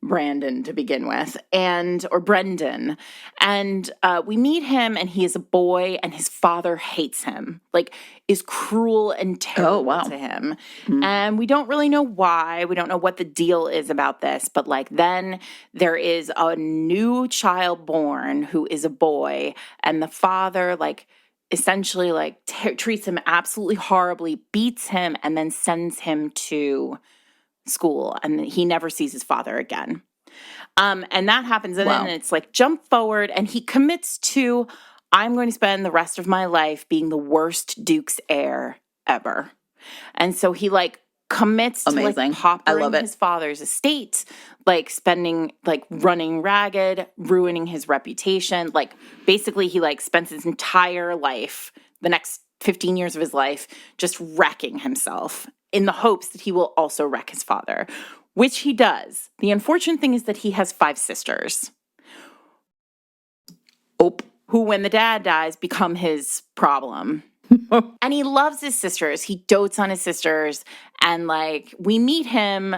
Brandon to begin with, or Brendan. And we meet him, and he is a boy, and his father hates him, like is cruel and terrible to him. Mm-hmm. And we don't really know why. We don't know what the deal is about this, but like then there is a new child born who is a boy, and the father like essentially like treats him absolutely horribly, beats him, and then sends him to school, and he never sees his father again. And that happens, and then it's like jump forward, and he commits to, I'm going to spend the rest of my life being the worst Duke's heir ever. And so he like commits to like paupering his father's estate, like spending, like running ragged, ruining his reputation. Like basically he like spends his entire life, the next 15 years of his life, just wrecking himself in the hopes that he will also wreck his father, which he does. The unfortunate thing is that he has 5 sisters. Who, when the dad dies, become his problem. And he loves his sisters. He dotes on his sisters. And, like, we meet him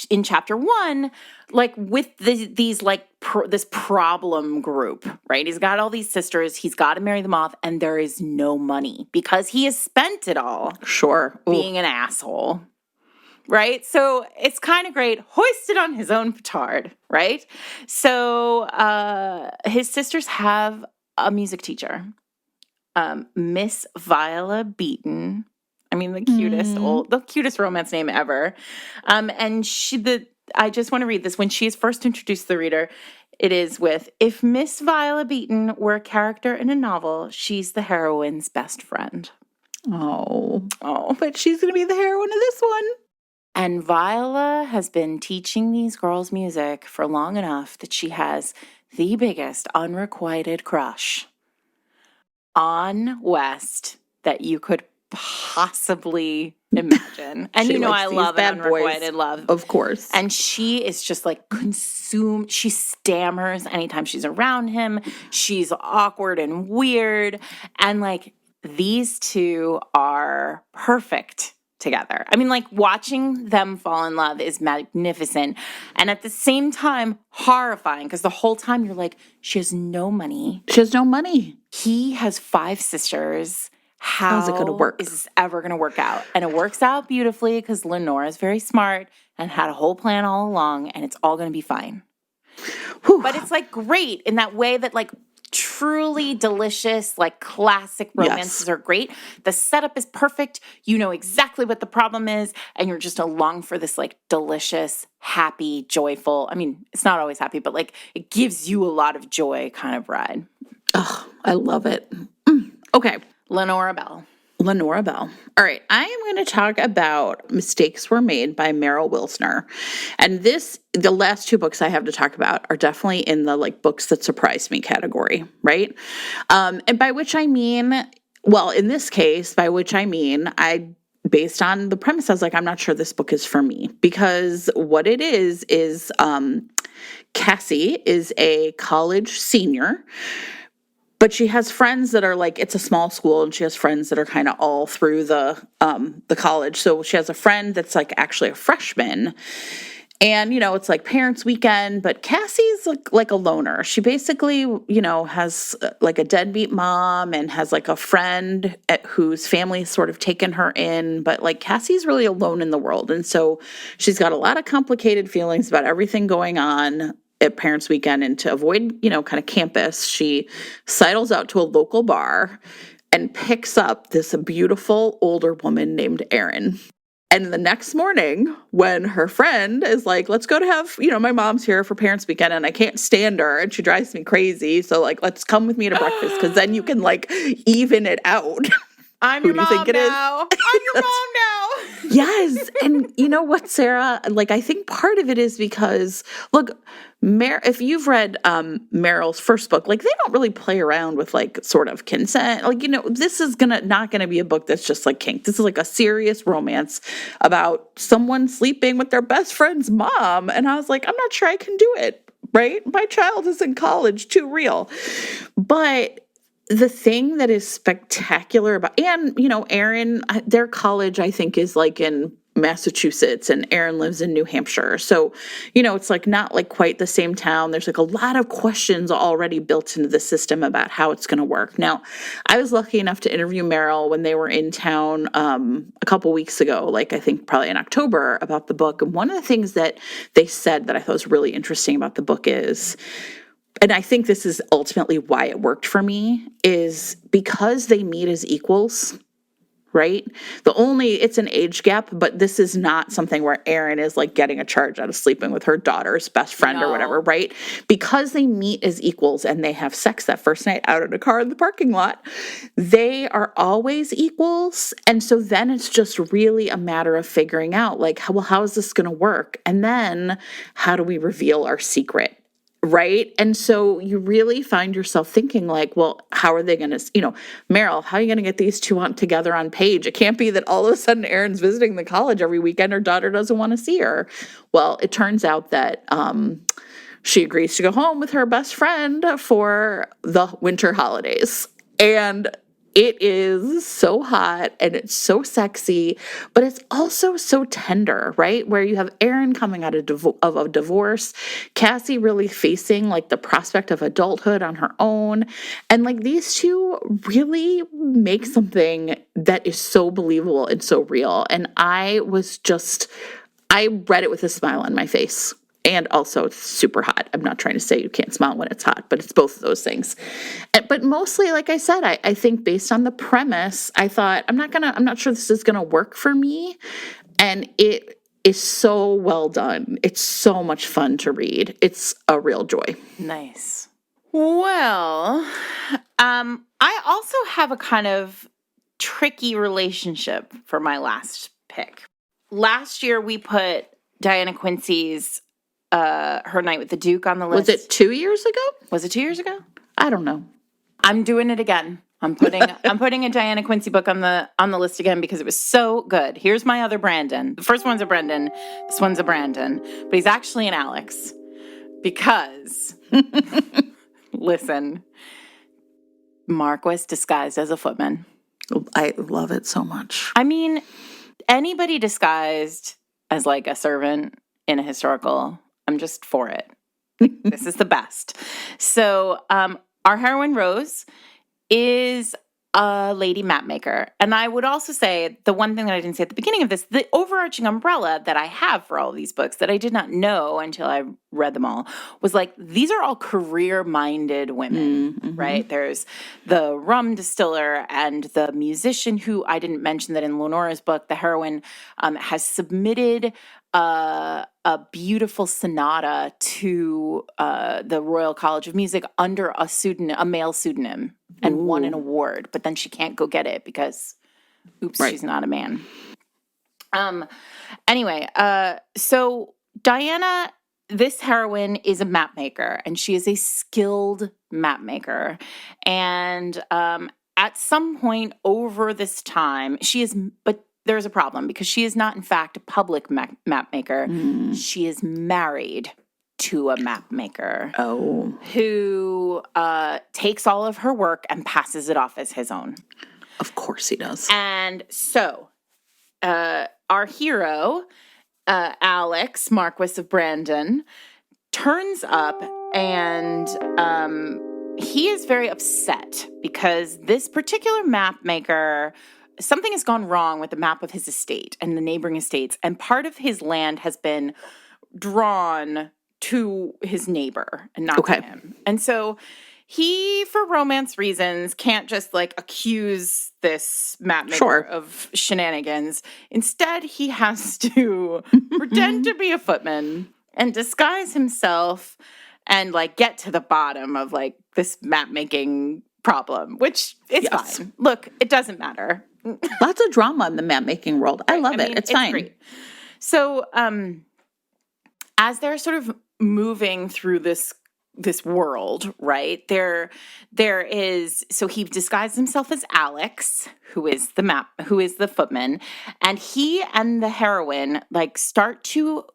in chapter 1, like, with these like, this problem group, right? He's got all these sisters. He's got to marry them off. And there is no money because he has spent it all. Being an asshole. Right? So it's kind of great. Hoisted on his own petard, right? So his sisters have a music teacher, Miss Viola Beaton. I mean, the cutest romance name ever. And I just want to read this. When she is first introduced to the reader, it is with, if Miss Viola Beaton were a character in a novel, she's the heroine's best friend. Oh, but she's going to be the heroine of this one. And Viola has been teaching these girls music for long enough that she has the biggest unrequited crush on West that you could possibly imagine. And you know I love an unrequited love. Of course. And she is just like consumed. She stammers anytime she's around him. She's awkward and weird. And like these two are perfect together. I mean, like watching them fall in love is magnificent. And at the same time, horrifying because the whole time you're like, she has no money. He has 5 sisters. How's it going to work? Is this ever going to work out? And it works out beautifully because Lenora is very smart and had a whole plan all along, and it's all going to be fine. Whew. But it's like great in that way that like truly delicious, like classic romances are great. The setup is perfect. You know exactly what the problem is, and you're just along for this like delicious, happy, joyful. I mean, it's not always happy, but like it gives you a lot of joy kind of ride. Oh, I love it. Okay. Lenora Bell. All right. I am going to talk about Mistakes Were Made by Meryl Wilsner. And the last 2 books I have to talk about are definitely in the like books that surprised me category, right? And by which I mean, well, in this case, based on the premise, I was like, I'm not sure this book is for me, because what it is Cassie is a college senior. But she has friends that are like, it's a small school, and she has friends that are kind of all through the college. So she has a friend that's like actually a freshman, and it's like parents' weekend. But Cassie's like a loner. She basically has like a deadbeat mom and has like a friend whose family has sort of taken her in. But like Cassie's really alone in the world, and so she's got a lot of complicated feelings about everything going on at parents' weekend. And to avoid, kind of campus, she sidles out to a local bar and picks up this beautiful older woman named Erin. And the next morning, when her friend is like, let's go to have, my mom's here for parents' weekend and I can't stand her and she drives me crazy. So like, let's come with me to breakfast because then you can like even it out. I'm Who your do you mom think it is? now. I'm your mom now. Yes. And you know what, Sarah? Like, I think part of it is because, look, if you've read Meryl's first book, like, they don't really play around with, like, sort of consent. Like, this is not gonna be a book that's just like kink. This is like a serious romance about someone sleeping with their best friend's mom. And I was like, I'm not sure I can do it, right? My child is in college, too real. But the thing that is spectacular about, and, Erin, their college, I think, is like in Massachusetts, and Erin lives in New Hampshire. So, it's like not like quite the same town. There's like a lot of questions already built into the system about how it's going to work. Now, I was lucky enough to interview Meryl when they were in town a couple weeks ago, like I think probably in October, about the book. And one of the things that they said that I thought was really interesting about the book is, and I think this is ultimately why it worked for me, is because they meet as equals, right? It's an age gap, but this is not something where Erin is like getting a charge out of sleeping with her daughter's best friend or whatever, right? Because they meet as equals and they have sex that first night out in a car in the parking lot, they are always equals. And so then it's just really a matter of figuring out, like, how is this going to work? And then how do we reveal our secret? Right. And so you really find yourself thinking like, well, how are they going to, Meryl, how are you going to get these two together on page? It can't be that all of a sudden Erin's visiting the college every weekend. Her daughter doesn't want to see her. Well, it turns out that she agrees to go home with her best friend for the winter holidays. And it is so hot and it's so sexy, but it's also so tender, right? Where you have Erin coming out of a divorce, Cassie really facing like the prospect of adulthood on her own. And like these two really make something that is so believable and so real. And I read it with a smile on my face. And also it's super hot. I'm not trying to say you can't smile when it's hot, but it's both of those things. But mostly, like I said, I think based on the premise, I thought, I'm not sure this is going to work for me. And it is so well done. It's so much fun to read. It's a real joy. Nice. Well, I also have a kind of tricky relationship for my last pick. Last year, we put Diana Quincy's Her Night with the Duke on the list. Was it 2 years ago? Was it 2 years ago? I don't know. I'm doing it again. I'm putting a Diana Quincy book on the list again because it was so good. Here's my other Brandon. The first one's a Brendan. This one's a Brandon, but he's actually an Alex because listen, Marquis disguised as a footman. I love it so much. I mean, anybody disguised as like a servant in a historical, I'm just for it. This is the best. So our heroine, Rose, is a lady map maker. And I would also say the one thing that I didn't say at the beginning of this, the overarching umbrella that I have for all of these books that I did not know until I read them all was like, these are all career-minded women, right? There's the rum distiller and the musician who I didn't mention that in Lenora's book, the heroine has submitted a beautiful sonata to the Royal College of Music under a male pseudonym and won an award, but then she can't go get it because, she's not a man. Anyway, so Diana, this heroine is a map maker, and she is a skilled map maker. And at some point over this time, but there's a problem because she is not, in fact, a public map maker. She is married to a map maker who takes all of her work and passes it off as his own. Of course he does. And so our hero, Alex, Marquis of Brandon, turns up and he is very upset because this particular map maker, something has gone wrong with the map of his estate and the neighboring estates, and part of his land has been drawn to his neighbor and not to him. And so he, for romance reasons, can't just like accuse this map maker of shenanigans. Instead, he has to pretend to be a footman and disguise himself and like get to the bottom of like this map making problem, which is fine. Look, it doesn't matter. Lots of drama in the map-making world. I love it. It's fine. Great. So as they're sort of moving through this world, right? There is, so he disguised himself as Alex, who is the footman, and he and the heroine like start to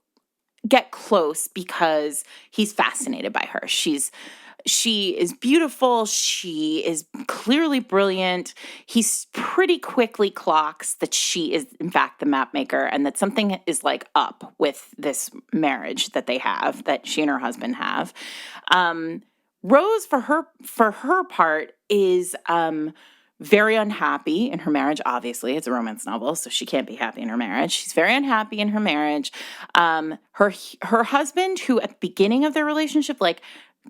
get close because he's fascinated by her. She is beautiful. She is clearly brilliant. He pretty quickly clocks that she is, in fact, the map maker, and that something is like up with this marriage that they have, that she and her husband have. Rose, for her part, is very unhappy in her marriage. Obviously, it's a romance novel, so she can't be happy in her marriage. She's very unhappy in her marriage. Her husband, who at the beginning of their relationship, like,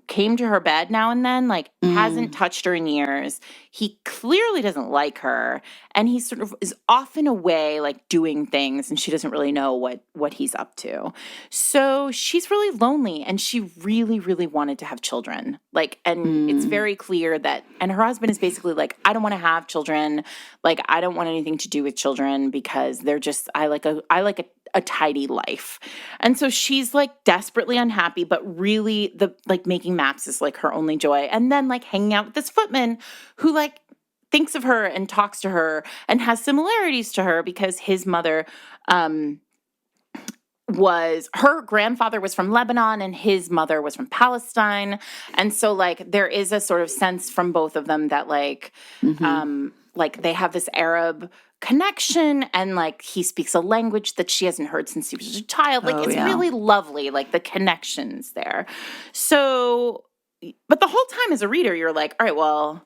came to her bed now and then, like, hasn't touched her in years. He clearly doesn't like her, and he sort of is off and away, like, doing things, and she doesn't really know what he's up to. So she's really lonely, and she really, really wanted to have children. Like, and it's very clear that, and her husband is basically like, I don't want to have children. Like, I don't want anything to do with children because they're just, I like a tidy life. And so she's like desperately unhappy, but really making maps is like her only joy. And then like hanging out with this footman who like thinks of her and talks to her and has similarities to her because his mother her grandfather was from Lebanon and his mother was from Palestine. And so like there is a sort of sense from both of them that like they have this Arab connection, and like he speaks a language that she hasn't heard since he was a child. Like really lovely, like the connections there. So, but the whole time as a reader, you're like, all right, well,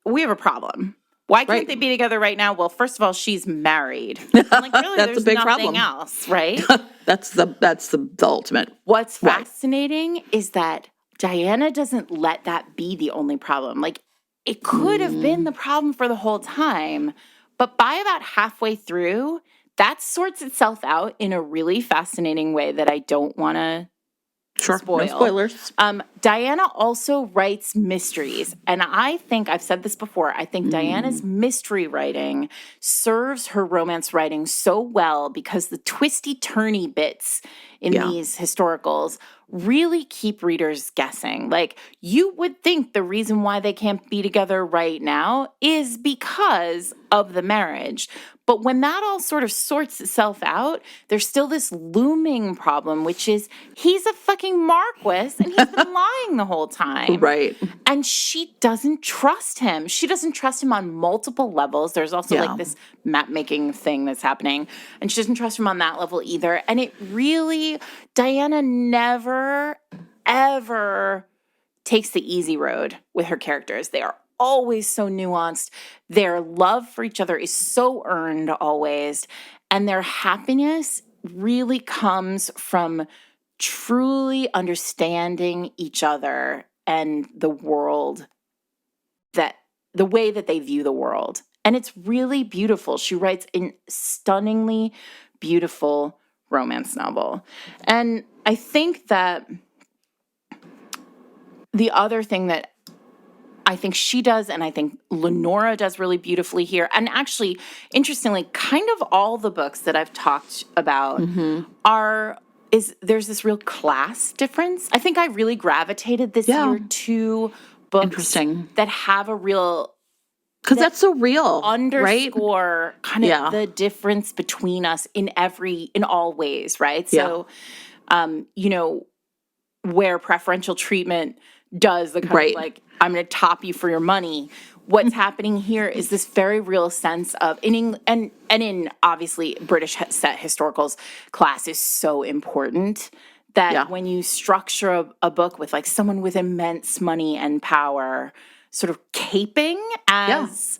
we have a problem. Why can't they be together right now? Well, first of all, she's married. And like, really, that's there's a big nothing problem. Else, right? That's the ultimate. What's fascinating is that Diana doesn't let that be the only problem. Like, it could have been the problem for the whole time, but by about halfway through, that sorts itself out in a really fascinating way that I don't want to spoil. No spoilers. Diana also writes mysteries, and I think, I've said this before, I think Diana's mystery writing serves her romance writing so well because the twisty-turny bits in these historicals really keep readers guessing. Like, you would think the reason why they can't be together right now is because of the marriage. But when that all sort of sorts itself out, there's still this looming problem, which is he's a fucking Marquis and he's been lying the whole time. Right. And she doesn't trust him. She doesn't trust him on multiple levels. There's also like this map-making thing that's happening. And she doesn't trust him on that level either. And it really, Diana never, ever takes the easy road with her characters. They are always so nuanced. Their love for each other is so earned always. And their happiness really comes from truly understanding each other and the world, that the way that they view the world. And it's really beautiful. She writes a stunningly beautiful romance novel. And I think that the other thing that I think she does, and I think Lenora does really beautifully here, and actually, interestingly, kind of all the books that I've talked about there's this real class difference. I think I really gravitated this year to books that have a real, because that's so real, underscore kind of the difference between us in all ways, right? So, where preferential treatment does the kind of like, I'm going to top you for your money. What's happening here is this very real sense of, and in obviously British set historicals, class is so important that when you structure a book with like someone with immense money and power sort of caping as,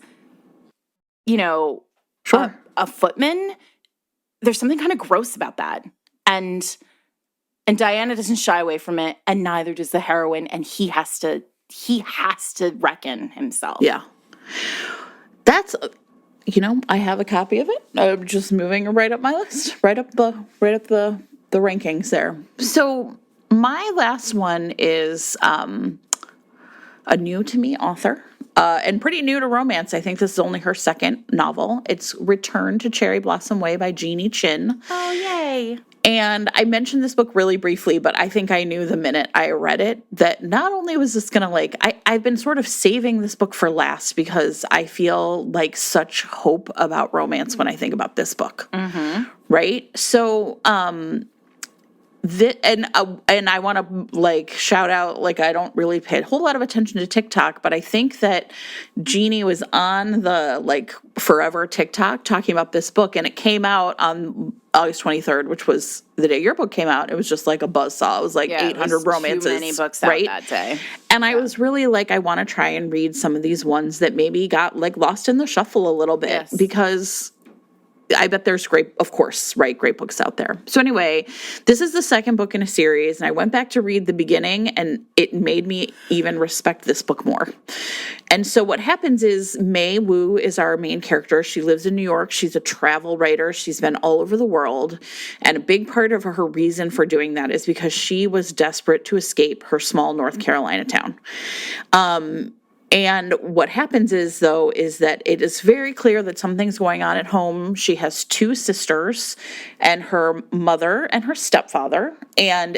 a footman, there's something kind of gross about that. And Diana doesn't shy away from it, and neither does the heroine, and he has to reckon himself. Yeah. That's, I have a copy of it. I'm just moving right up my list, right up the rankings there. So my last one is a new to me author. and pretty new to romance. I think this is only her second novel. It's Return to Cherry Blossom Way by Jeannie Chin. Oh, yay. And I mentioned this book really briefly, but I think I knew the minute I read it that not only was this going to I've been sort of saving this book for last because I feel like such hope about romance when I think about this book. Mm-hmm. Right? So, and I want to shout out, I don't really pay a whole lot of attention to TikTok, but I think that Jeannie was on the forever TikTok talking about this book, and it came out on August 23rd, which was the day your book came out. It was just like a buzzsaw. It was 800 romances. Too many books out that day. And I was really I want to try and read some of these ones that maybe got lost in the shuffle a little bit because I bet there's great books out there. So anyway, this is the second book in a series, and I went back to read the beginning, and it made me even respect this book more. And so what happens is Mei Wu is our main character. She lives in New York. She's a travel writer. She's been all over the world. And a big part of her reason for doing that is because she was desperate to escape her small North Carolina town. And what happens is that it is very clear that something's going on at home. She has two sisters and her mother and her stepfather. And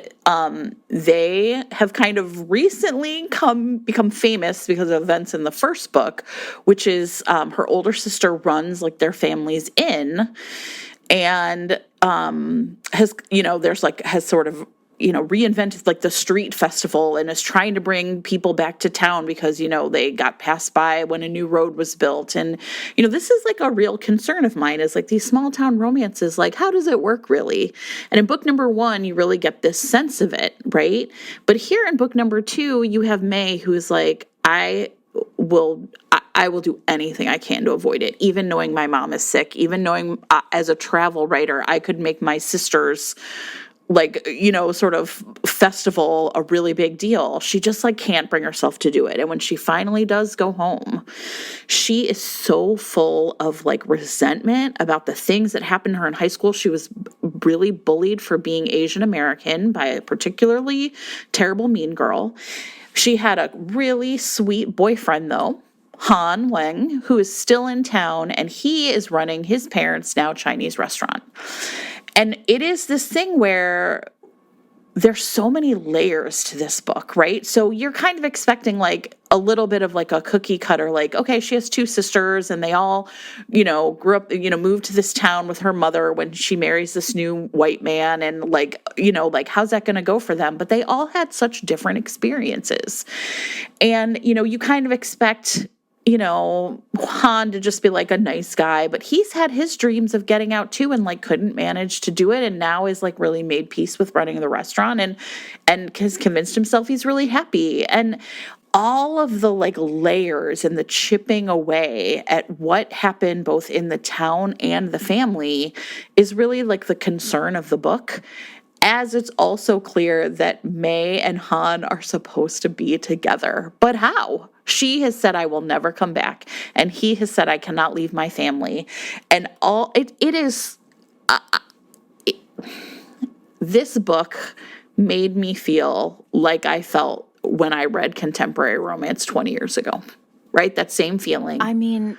they have kind of recently become famous because of events in the first book, which is her older sister runs their family's inn and has sort of reinvented the street festival and is trying to bring people back to town because, they got passed by when a new road was built. And, this is a real concern of mine is these small town romances, how does it work really? And in book number 1, you really get this sense of it, right? But here in book number 2, you have May who is I will do anything I can to avoid it, even knowing my mom is sick, even knowing as a travel writer, I could make my sister's sort of festival a really big deal. She just can't bring herself to do it. And when she finally does go home, she is so full of resentment about the things that happened to her in high school. She was really bullied for being Asian American by a particularly terrible mean girl. She had a really sweet boyfriend though, Han Weng, who is still in town, and he is running his parents' now Chinese restaurant. And it is this thing where there's so many layers to this book, right? So you're kind of expecting a little bit of a cookie cutter, okay, she has two sisters and they all, grew up, moved to this town with her mother when she marries this new white man. And how's that going to go for them? But they all had such different experiences. And, you kind of expect Han to just be a nice guy, but he's had his dreams of getting out too and couldn't manage to do it, and now is really made peace with running the restaurant and has convinced himself he's really happy. And all of the layers and the chipping away at what happened both in the town and the family is really the concern of the book. As it's also clear that May and Han are supposed to be together. But how? She has said, I will never come back. And he has said, I cannot leave my family. And this book made me feel like I felt when I read contemporary romance 20 years ago. Right? That same feeling. I mean,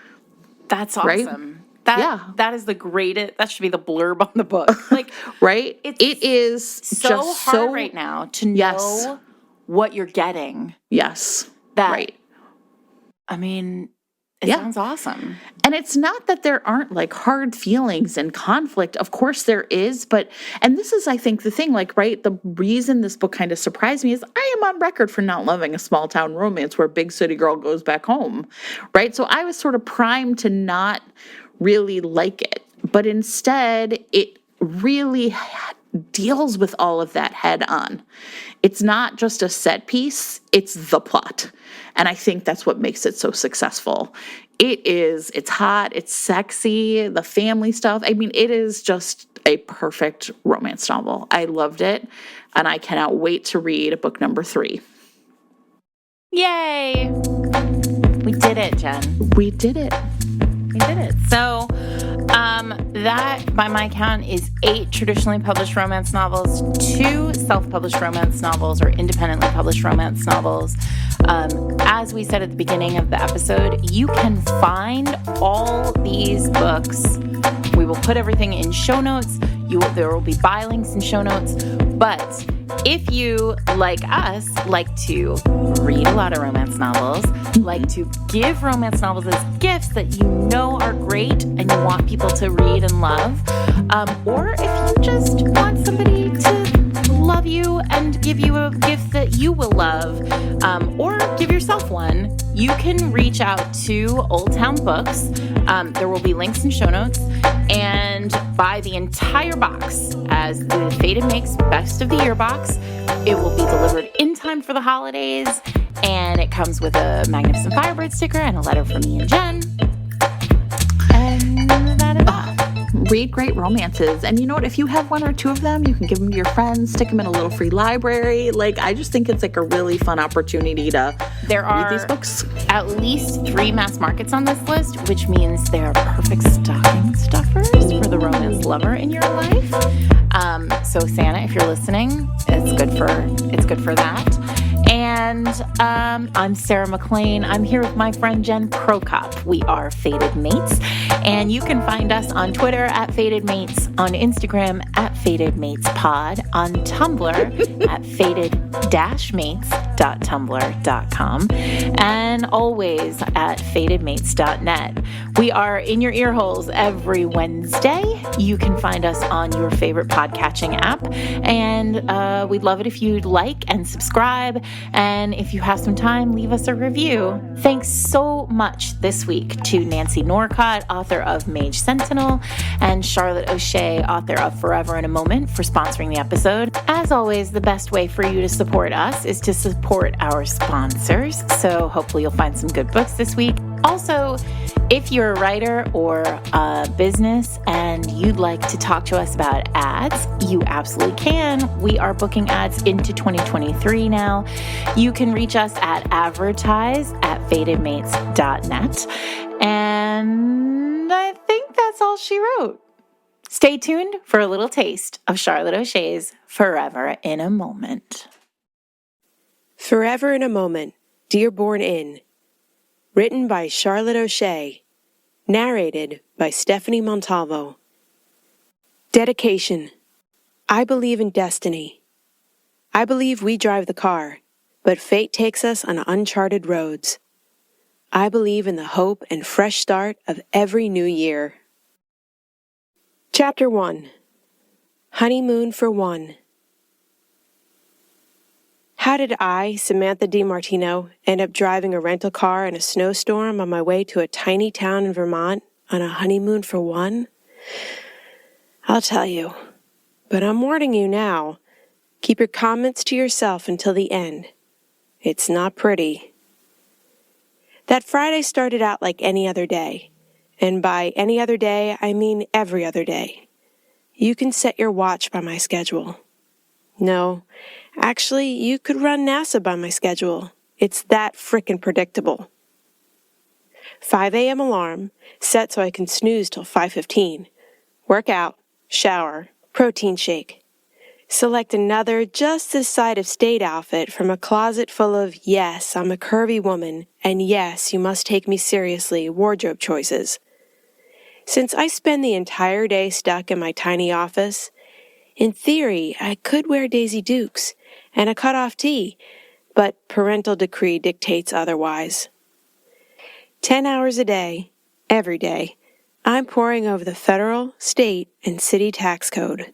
that's awesome. Right? That is the greatest. That should be the blurb on the book. Right? It is so just hard right now to know what you're getting. Yes. Right. I mean, it sounds awesome. And it's not that there aren't hard feelings and conflict. Of course there is, and this is, I think, the thing, right? The reason this book kind of surprised me is I am on record for not loving a small town romance where big city girl goes back home, right? So I was sort of primed to not really like it, but instead it really deals with all of that head on. It's not just a set piece, it's the plot. And I think that's what makes it so successful. It's hot, it's sexy, the family stuff. I mean, it is just a perfect romance novel. I loved it, and I cannot wait to read book number 3. Yay! We did it, Jen. We did it. We did it. So That, by my count, is 8 traditionally published romance novels, 2 self-published romance novels or independently published romance novels. As we said at the beginning of the episode, you can find all these books. We will put everything in show notes. There will be buy links in show notes. But if you, like us, like to read a lot of romance novels, like to give romance novels as gifts that you know are great and you want people to read and love, or if you just want somebody to love you and give you a gift that you will love, or give yourself one, you can reach out to Old Town Books. There will be links in show notes, and buy the entire box as the Fated Makes Best of the Year box. It will be delivered in time for the holidays, and it comes with a Magnificent Firebird sticker and a letter from me and Jen. And that is all. Read great romances. And you know what? If you have 1 or 2 of them, you can give them to your friends, stick them in a little free library. Like, I just think it's like a really fun opportunity to read these books. At least 3 mass markets on this list, which means they're perfect stocking stuffers for the romance lover in your life. So Santa, if you're listening, it's good for that. And I'm Sarah McLean. I'm here with my friend Jen Prokop. We are Fated Mates, and you can find us on Twitter at Fated Mates, on Instagram at Fated Mates Pod, on Tumblr at fated-mates.tumblr.com, and always at fatedmates.net. We are in your ear holes every Wednesday. You can find us on your favorite podcatching app, and we'd love it if you'd like and subscribe. And if you have some time, leave us a review. Thanks so much this week to Nancy Norcott, author of Mage Sentinel, and Charlotte O'Shea, author of Forever in a Moment, for sponsoring the episode. As always, the best way for you to support us is to support our sponsors. So hopefully you'll find some good books this week. Also, if you're a writer or a business and you'd like to talk to us about ads, you absolutely can. We are booking ads into 2023 now. You can reach us at advertise@fatedmates.net. And I think that's all she wrote. Stay tuned for a little taste of Charlotte O'Shea's Forever in a Moment. Forever in a Moment, Dearborn Inn. Written by Charlotte O'Shea. Narrated by Stephanie Montalvo. Dedication. I believe in destiny. I believe we drive the car, but fate takes us on uncharted roads. I believe in the hope and fresh start of every new year. Chapter 1. Honeymoon for One. How did I, Samantha DiMartino, end up driving a rental car in a snowstorm on my way to a tiny town in Vermont on a honeymoon for one? I'll tell you, but I'm warning you now. Keep your comments to yourself until the end. It's not pretty. That Friday started out like any other day, and by any other day, I mean every other day. You can set your watch by my schedule. No, actually, you could run NASA by my schedule. It's that frickin' predictable. 5 a.m. alarm, set so I can snooze till 5:15. Work out, shower, protein shake. Select another just this side of state outfit from a closet full of, yes, I'm a curvy woman, and yes, you must take me seriously, wardrobe choices. Since I spend the entire day stuck in my tiny office, in theory, I could wear Daisy Dukes and a cut-off tee, but parental decree dictates otherwise. 10 hours a day, every day, I'm poring over the federal, state, and city tax code,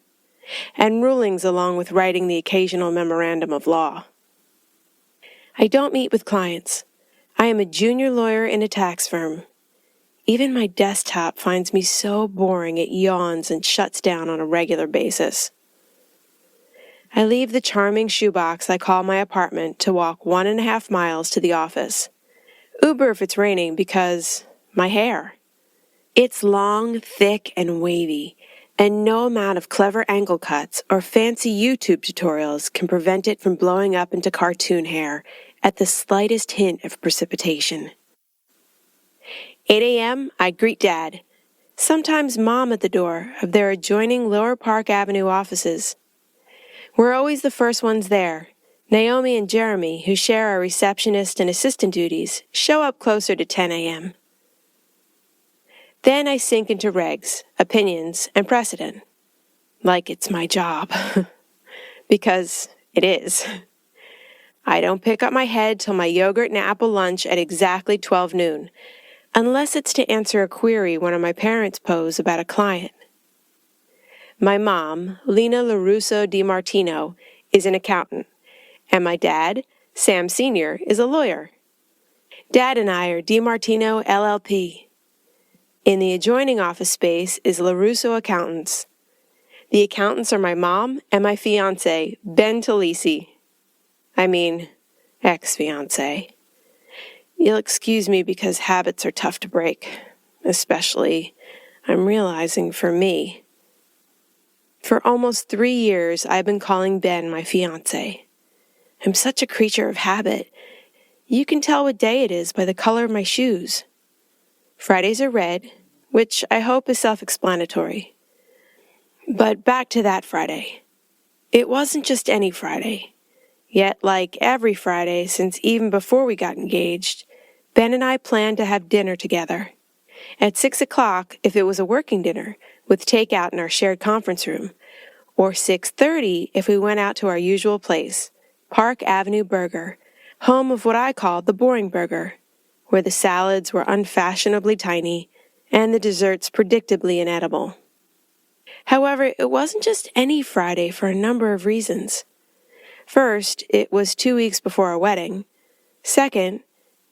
and rulings along with writing the occasional memorandum of law. I don't meet with clients. I am a junior lawyer in a tax firm. Even my desktop finds me so boring it yawns and shuts down on a regular basis. I leave the charming shoebox I call my apartment to walk 1.5 miles to the office. Uber if it's raining because my hair. It's long, thick, and wavy, and no amount of clever angle cuts or fancy YouTube tutorials can prevent it from blowing up into cartoon hair at the slightest hint of precipitation. 8 a.m., I greet Dad. sometimes Mom at the door of their adjoining Lower Park Avenue offices. We're always the first ones there. Naomi and Jeremy, who share our receptionist and assistant duties, show up closer to 10 a.m. Then I sink into regs, opinions, and precedent. Like it's my job. Because it is. I don't pick up my head till my yogurt and apple lunch at exactly 12 noon, unless it's to answer a query one of my parents pose about a client. My mom, Lena LaRusso DiMartino, is an accountant, and my dad, Sam Sr., is a lawyer. Dad and I are DiMartino LLP. In the adjoining office space is LaRusso Accountants. The accountants are my mom and my fiancé, Ben Talisi. I mean, ex-fiancé. You'll excuse me because habits are tough to break, especially, I'm realizing, for me. For almost 3 years, I've been calling Ben my fiancé. I'm such a creature of habit. You can tell what day it is by the color of my shoes. Fridays are red, which I hope is self-explanatory. But back to that Friday. It wasn't just any Friday. Yet, like every Friday since even before we got engaged, Ben and I planned to have dinner together. At 6 o'clock if it was a working dinner, with takeout in our shared conference room, or 6:30 if we went out to our usual place, Park Avenue Burger, home of what I called the boring burger, where the salads were unfashionably tiny and the desserts predictably inedible. However, it wasn't just any Friday for a number of reasons. First, it was 2 weeks before our wedding. Second,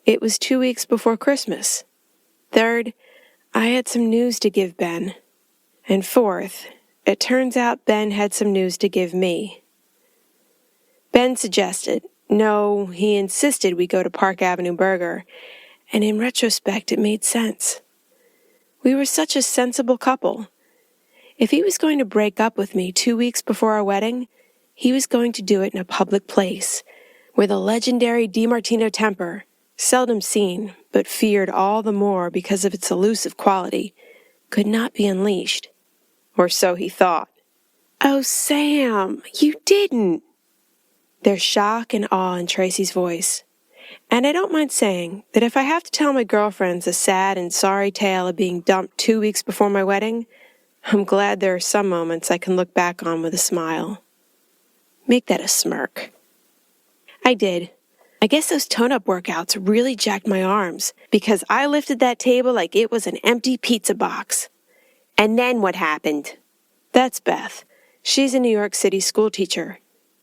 it was 2 weeks before Christmas. Third, I had some news to give Ben. And fourth, it turns out Ben had some news to give me. Ben suggested, no, he insisted we go to Park Avenue Burger, and in retrospect it made sense. We were such a sensible couple. If he was going to break up with me 2 weeks before our wedding, he was going to do it in a public place, where the legendary DiMartino temper, seldom seen but feared all the more because of its elusive quality, could not be unleashed. Or so he thought. Oh, Sam, you didn't! There's shock and awe in Tracy's voice. And I don't mind saying that if I have to tell my girlfriends a sad and sorry tale of being dumped 2 weeks before my wedding, I'm glad there are some moments I can look back on with a smile. Make that a smirk. I did. I guess those tone-up workouts really jacked my arms because I lifted that table like it was an empty pizza box. And then what happened? That's Beth. She's a New York City school teacher.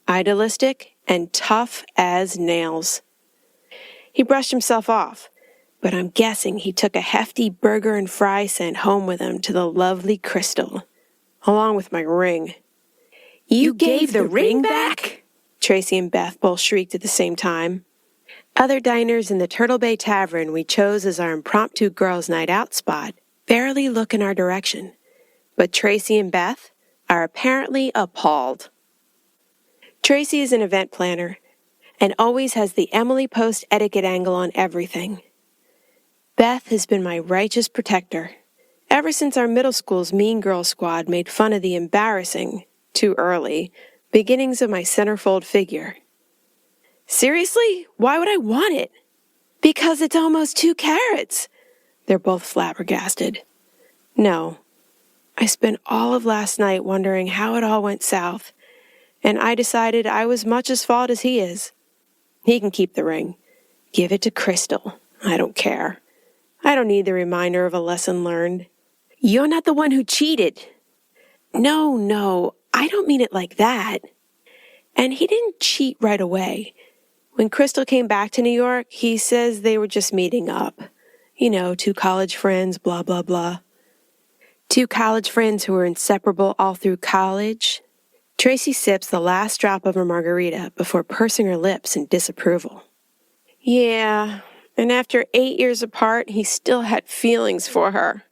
Idealistic and tough as nails. He brushed himself off, but I'm guessing he took a hefty burger and fry sent home with him to the lovely Crystal, along with my ring. You gave the ring back? Tracy and Beth both shrieked at the same time. Other diners in the Turtle Bay Tavern we chose as our impromptu girls' night out spot barely look in our direction, but Tracy and Beth are apparently appalled. Tracy is an event planner and always has the Emily Post etiquette angle on everything. Beth has been my righteous protector ever since our middle school's Mean Girl Squad made fun of the embarrassing, too early, beginnings of my centerfold figure. Seriously? Why would I want it? Because it's almost 2 carats. They're both flabbergasted. No. I spent all of last night wondering how it all went south, and I decided I was much as fault as he is. He can keep the ring. Give it to Crystal. I don't care. I don't need the reminder of a lesson learned. You're not the one who cheated. No, I don't mean it like that. And he didn't cheat right away. When Crystal came back to New York, he says they were just meeting up. 2 college friends, blah, blah, blah. 2 college friends who were inseparable all through college. Tracy sips the last drop of her margarita before pursing her lips in disapproval. Yeah, and after 8 years apart, he still had feelings for her.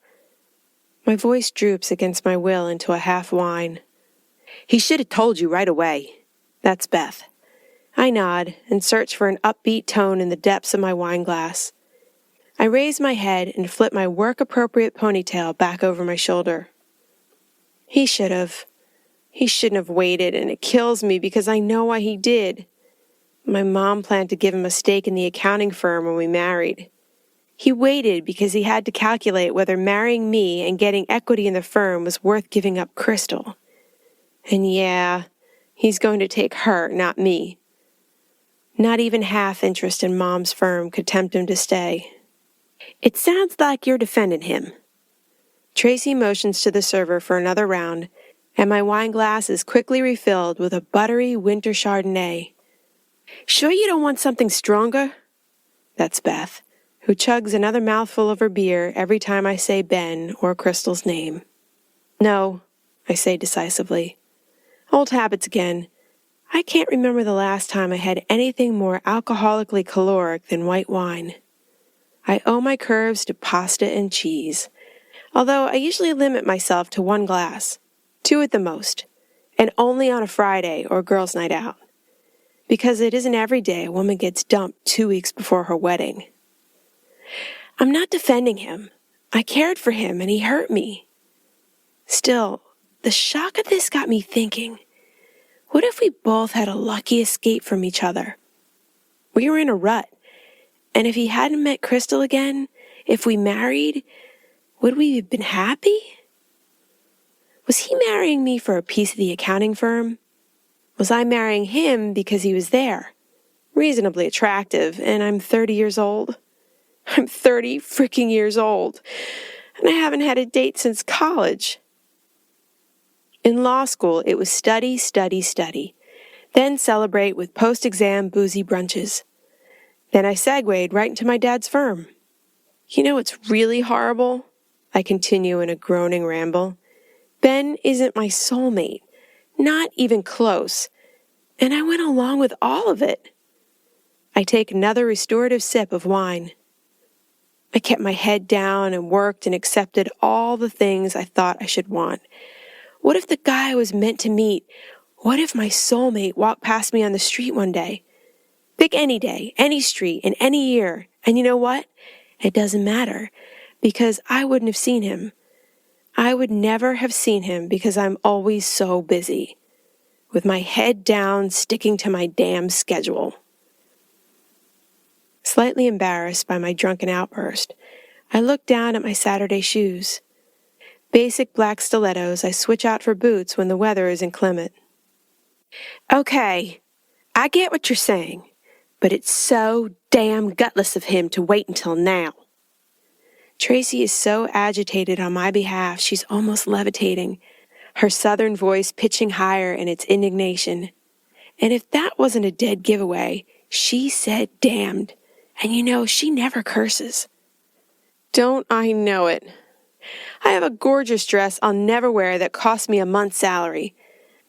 My voice droops against my will into a half whine. He should have told you right away. That's Beth. I nod and search for an upbeat tone in the depths of my wine glass. I raise my head and flip my work-appropriate ponytail back over my shoulder. He should have. He shouldn't have waited, and it kills me because I know why he did. My mom planned to give him a stake in the accounting firm when we married. He waited because he had to calculate whether marrying me and getting equity in the firm was worth giving up Crystal. And yeah, he's going to take her, not me. Not even half interest in Mom's firm could tempt him to stay. It sounds like you're defending him. Tracy motions to the server for another round, and my wine glass is quickly refilled with a buttery winter Chardonnay. Sure you don't want something stronger? That's Beth, who chugs another mouthful of her beer every time I say Ben or Crystal's name. No, I say decisively. Old habits again. I can't remember the last time I had anything more alcoholically caloric than white wine. I owe my curves to pasta and cheese, although I usually limit myself to 1 glass, 2 at the most, and only on a Friday or girls' night out, because it isn't every day a woman gets dumped 2 weeks before her wedding. I'm not defending him. I cared for him and he hurt me. Still, the shock of this got me thinking, what if we both had a lucky escape from each other? We were in a rut, and if he hadn't met Crystal again, if we married, would we have been happy? Was he marrying me for a piece of the accounting firm? Was I marrying him because he was there, reasonably attractive, and I'm 30 years old? I'm 30 freaking years old, and I haven't had a date since college. In law school, it was study, study, study, then celebrate with post-exam boozy brunches. Then I segued right into my dad's firm. You know what's really horrible? I continue in a groaning ramble. Ben isn't my soulmate, not even close, and I went along with all of it. I take another restorative sip of wine. I kept my head down and worked and accepted all the things I thought I should want. What if the guy I was meant to meet, what if my soulmate walked past me on the street one day? Pick any day, any street, in any year, and you know what? It doesn't matter, because I wouldn't have seen him. I would never have seen him because I'm always so busy, with my head down, sticking to my damn schedule. Slightly embarrassed by my drunken outburst, I look down at my Saturday shoes. Basic black stilettos I switch out for boots when the weather is inclement. Okay, I get what you're saying, but it's so damn gutless of him to wait until now. Tracy is so agitated on my behalf, she's almost levitating, her southern voice pitching higher in its indignation. And if that wasn't a dead giveaway, she said damned. And you know, she never curses. Don't I know it? I have a gorgeous dress I'll never wear that cost me a month's salary.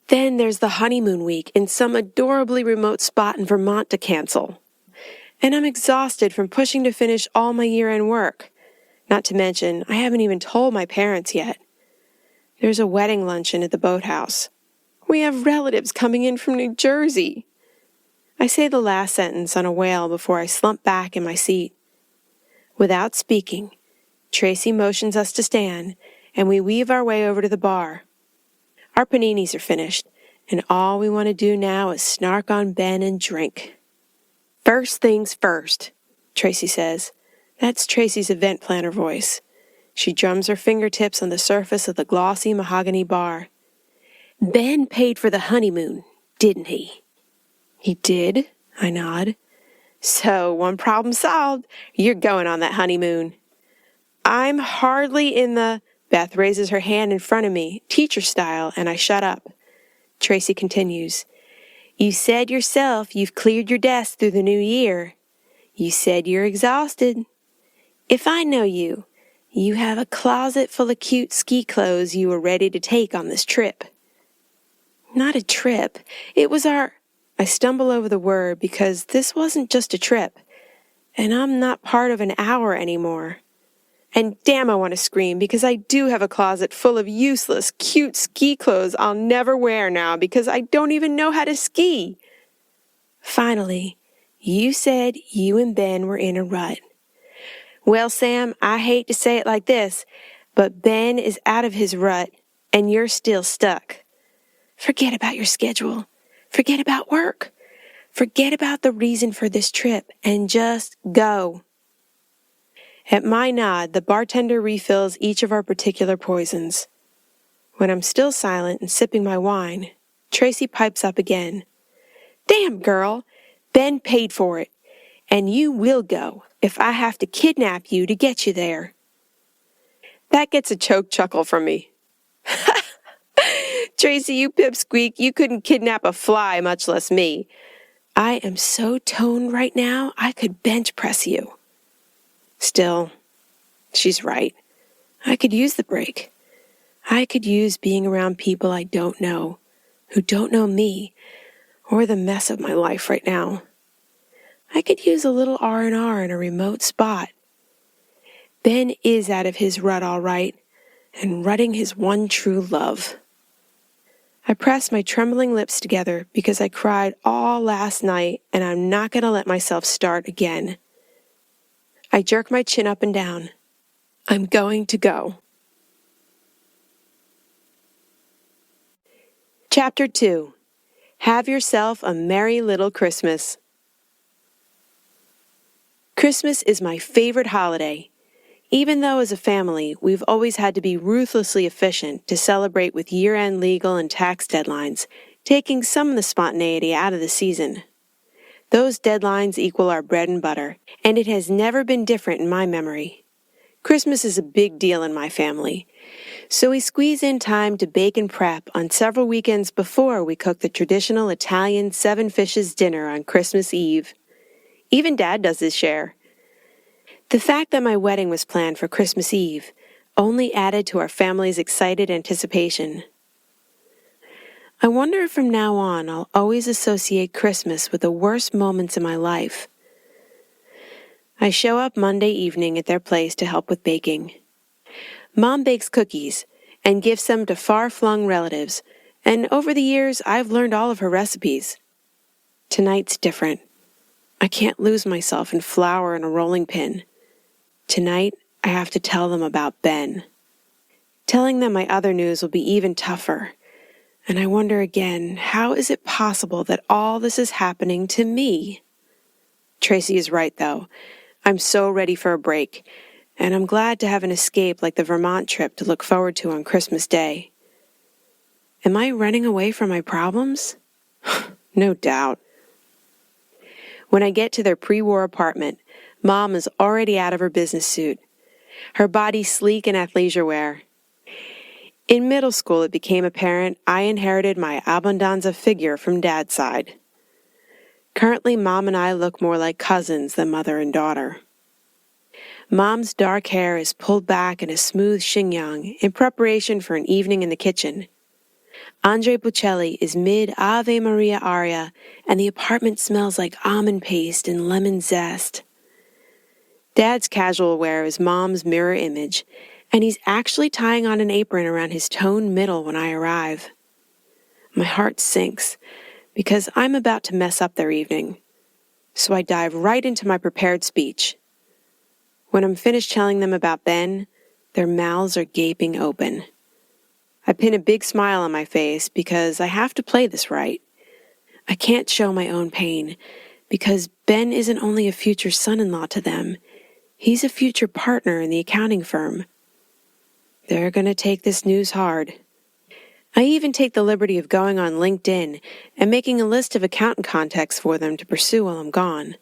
Then there's the honeymoon week in some adorably remote spot in Vermont to cancel. And I'm exhausted from pushing to finish all my year-end work. Not to mention, I haven't even told my parents yet. There's a wedding luncheon at the boathouse. We have relatives coming in from New Jersey. I say the last sentence on a wail before I slump back in my seat. Without speaking, Tracy motions us to stand, and we weave our way over to the bar. Our paninis are finished, and all we want to do now is snark on Ben and drink. First things first, Tracy says. That's Tracy's event planner voice. She drums her fingertips on the surface of the glossy mahogany bar. Ben paid for the honeymoon, didn't he? He did, I nod. So, one problem solved. You're going on that honeymoon. I'm hardly in the... Beth raises her hand in front of me, teacher style, and I shut up. Tracy continues. You said yourself you've cleared your desk through the new year. You said you're exhausted. If I know you, you have a closet full of cute ski clothes you were ready to take on this trip. Not a trip. It was our... I stumble over the word because this wasn't just a trip, and I'm not part of an hour anymore. And damn, I want to scream because I do have a closet full of useless, cute ski clothes I'll never wear now because I don't even know how to ski. Finally, you said you and Ben were in a rut. Well, Sam, I hate to say it like this, but Ben is out of his rut, and you're still stuck. Forget about your schedule. Forget about work. Forget about the reason for this trip, and just go. At my nod, the bartender refills each of our particular poisons. When I'm still silent and sipping my wine, Tracy pipes up again. Damn, girl, Ben paid for it, and you will go if I have to kidnap you to get you there. That gets a choke chuckle from me. Tracy, you pipsqueak, you couldn't kidnap a fly, much less me. I am so toned right now, I could bench press you. Still, she's right. I could use the break. I could use being around people I don't know, who don't know me, or the mess of my life right now. I could use a little R&R in a remote spot. Ben is out of his rut all right, and rutting his one true love. I press my trembling lips together because I cried all last night, and I'm not going to let myself start again. I jerk my chin up and down. I'm going to go. Chapter 2. Have yourself a merry little Christmas. Christmas is my favorite holiday. Even though as a family, we've always had to be ruthlessly efficient to celebrate with year-end legal and tax deadlines, taking some of the spontaneity out of the season. Those deadlines equal our bread and butter, and it has never been different in my memory. Christmas is a big deal in my family, so we squeeze in time to bake and prep on several weekends before we cook the traditional Italian 7 fishes dinner on Christmas Eve. Even Dad does his share. The fact that my wedding was planned for Christmas Eve only added to our family's excited anticipation. I wonder if from now on I'll always associate Christmas with the worst moments in my life. I show up Monday evening at their place to help with baking. Mom bakes cookies and gives them to far-flung relatives, and over the years I've learned all of her recipes. Tonight's different. I can't lose myself in flour and a rolling pin. Tonight, I have to tell them about Ben. Telling them my other news will be even tougher. And I wonder again, how is it possible that all this is happening to me? Tracy is right, though. I'm so ready for a break, and I'm glad to have an escape like the Vermont trip to look forward to on Christmas Day. Am I running away from my problems? No doubt. When I get to their pre-war apartment, Mom is already out of her business suit, her body sleek in athleisure wear. In middle school, it became apparent I inherited my abundanza figure from Dad's side. Currently, Mom and I look more like cousins than mother and daughter. Mom's dark hair is pulled back in a smooth chignon in preparation for an evening in the kitchen. Andre Bocelli is mid-Ave Maria aria, and the apartment smells like almond paste and lemon zest. Dad's casual wear is Mom's mirror image, and he's actually tying on an apron around his toned middle when I arrive. My heart sinks, because I'm about to mess up their evening, so I dive right into my prepared speech. When I'm finished telling them about Ben, their mouths are gaping open. I pin a big smile on my face because I have to play this right. I can't show my own pain, because Ben isn't only a future son-in-law to them, he's a future partner in the accounting firm. They're going to take this news hard. I even take the liberty of going on LinkedIn and making a list of accountant contacts for them to pursue while I'm gone.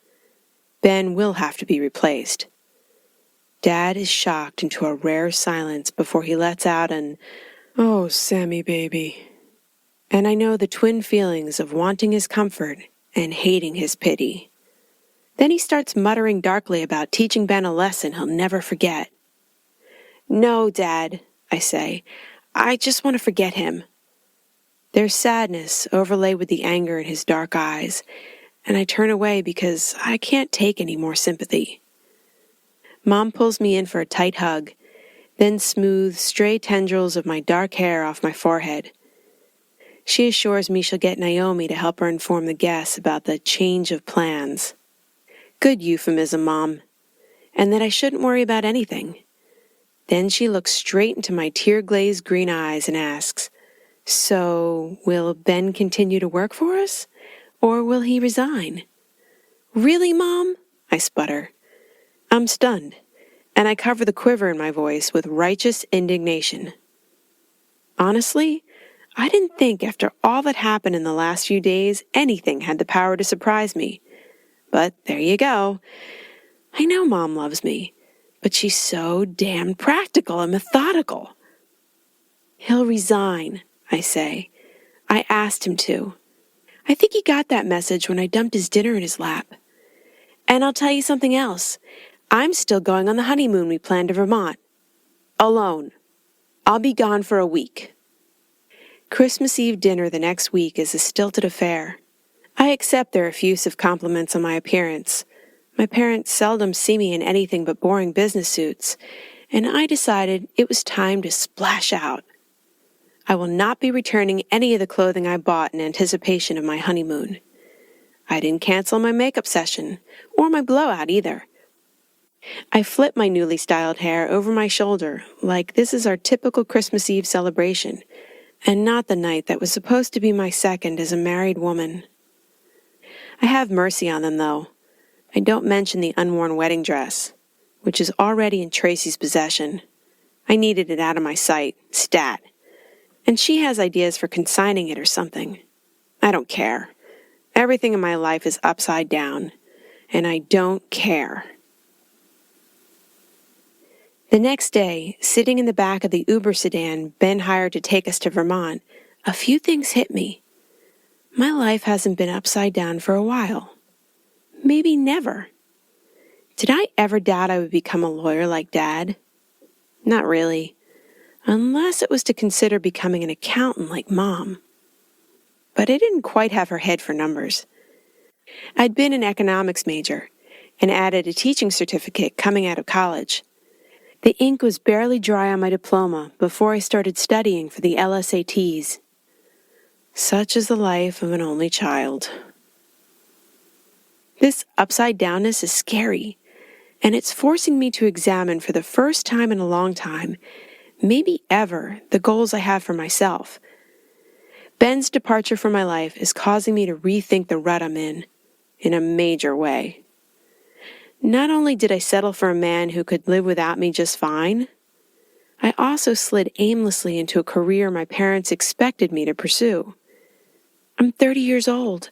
Ben will have to be replaced. Dad is shocked into a rare silence before he lets out an, "Oh, Sammy baby." And I know the twin feelings of wanting his comfort and hating his pity. Then he starts muttering darkly about teaching Ben a lesson he'll never forget. "No, Dad," I say. "I just want to forget him." There's sadness overlaid with the anger in his dark eyes, and I turn away because I can't take any more sympathy. Mom pulls me in for a tight hug, then smooths stray tendrils of my dark hair off my forehead. She assures me she'll get Naomi to help her inform the guests about the change of plans. Good euphemism, Mom. and that I shouldn't worry about anything. Then she looks straight into my tear-glazed green eyes and asks, "So, will Ben continue to work for us? Or will he resign?" "Really, Mom?" I sputter. I'm stunned, and I cover the quiver in my voice with righteous indignation. Honestly, I didn't think after all that happened in the last few days anything had the power to surprise me. But there you go. I know Mom loves me, but she's so damned practical and methodical. "He'll resign," I say. "I asked him to. I think he got that message when I dumped his dinner in his lap. And I'll tell you something else. I'm still going on the honeymoon we planned to Vermont. Alone. I'll be gone for a week." Christmas Eve dinner the next week is a stilted affair. I accept their effusive compliments on my appearance. My parents seldom see me in anything but boring business suits, and I decided it was time to splash out. I will not be returning any of the clothing I bought in anticipation of my honeymoon. I didn't cancel my makeup session, or my blowout either. I flip my newly styled hair over my shoulder like this is our typical Christmas Eve celebration, and not the night that was supposed to be my second as a married woman. I have mercy on them, though. I don't mention the unworn wedding dress, which is already in Tracy's possession. I needed it out of my sight, stat. And she has ideas for consigning it or something. I don't care. Everything in my life is upside down, and I don't care. The next day, sitting in the back of the Uber sedan Ben hired to take us to Vermont, a few things hit me. My life hasn't been upside down for a while. Maybe never. Did I ever doubt I would become a lawyer like Dad? Not really, unless it was to consider becoming an accountant like Mom. But I didn't quite have her head for numbers. I'd been an economics major and added a teaching certificate coming out of college. The ink was barely dry on my diploma before I started studying for the LSATs. Such is the life of an only child. This upside-downness is scary, and it's forcing me to examine for the first time in a long time, maybe ever, the goals I have for myself. Ben's departure from my life is causing me to rethink the rut I'm in a major way. Not only did I settle for a man who could live without me just fine, I also slid aimlessly into a career my parents expected me to pursue. I'm 30 years old,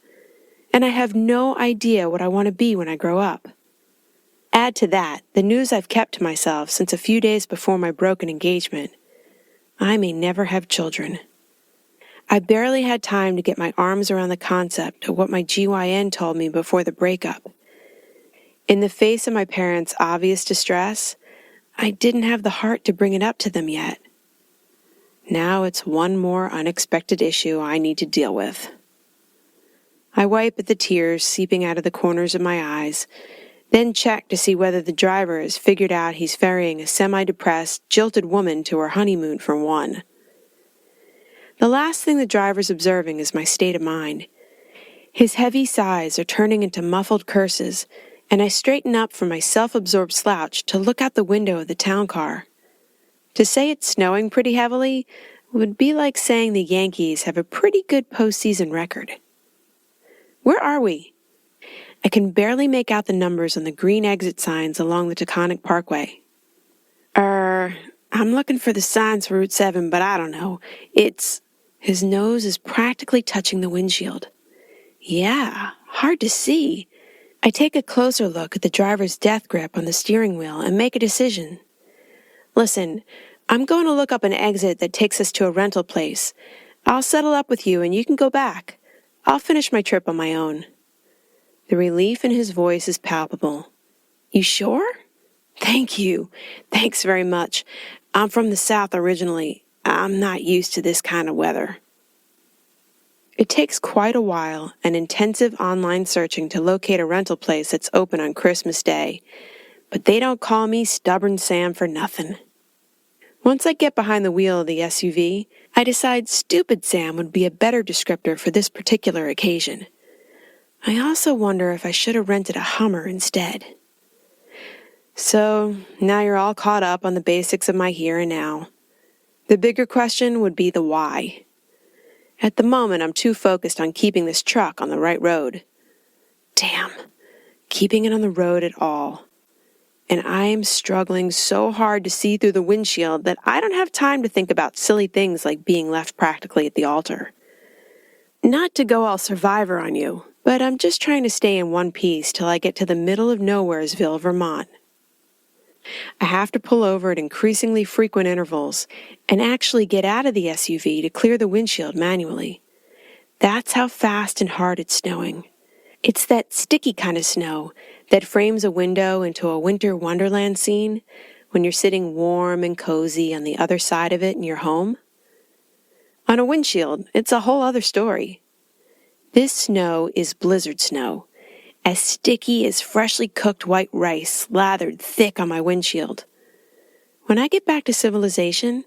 and I have no idea what I want to be when I grow up. Add to that the news I've kept to myself since a few days before my broken engagement. I may never have children. I barely had time to get my arms around the concept of what my GYN told me before the breakup. In the face of my parents' obvious distress, I didn't have the heart to bring it up to them yet. Now it's one more unexpected issue I need to deal with. I wipe at the tears seeping out of the corners of my eyes, then check to see whether the driver has figured out he's ferrying a semi-depressed, jilted woman to her honeymoon for one. The last thing the driver's observing is my state of mind. His heavy sighs are turning into muffled curses, and I straighten up from my self-absorbed slouch to look out the window of the town car. To say it's snowing pretty heavily would be like saying the Yankees have a pretty good postseason record. Where are we? I can barely make out the numbers on the green exit signs along the Taconic Parkway. I'm looking for the signs for Route 7, but I don't know. His nose is practically touching the windshield. Yeah, hard to see. I take a closer look at the driver's death grip on the steering wheel and make a decision. Listen, I'm going to look up an exit that takes us to a rental place. I'll settle up with you and you can go back. I'll finish my trip on my own. The relief in his voice is palpable. You sure? Thank you. Thanks very much. I'm from the South originally. I'm not used to this kind of weather. It takes quite a while and intensive online searching to locate a rental place that's open on Christmas Day, but they don't call me Stubborn Sam for nothing. Once I get behind the wheel of the SUV, I decide Stupid Sam would be a better descriptor for this particular occasion. I also wonder if I should have rented a Hummer instead. So now you're all caught up on the basics of my here and now. The bigger question would be the why. At the moment, I'm too focused on keeping this truck on the right road. Damn, keeping it on the road at all. And I am struggling so hard to see through the windshield that I don't have time to think about silly things like being left practically at the altar. Not to go all Survivor on you, but I'm just trying to stay in one piece till I get to the middle of Nowheresville, Vermont. I have to pull over at increasingly frequent intervals and actually get out of the SUV to clear the windshield manually. That's how fast and hard it's snowing. It's that sticky kind of snow that frames a window into a winter wonderland scene when you're sitting warm and cozy on the other side of it in your home. On a windshield, it's a whole other story. This snow is blizzard snow, as sticky as freshly cooked white rice slathered thick on my windshield. When I get back to civilization,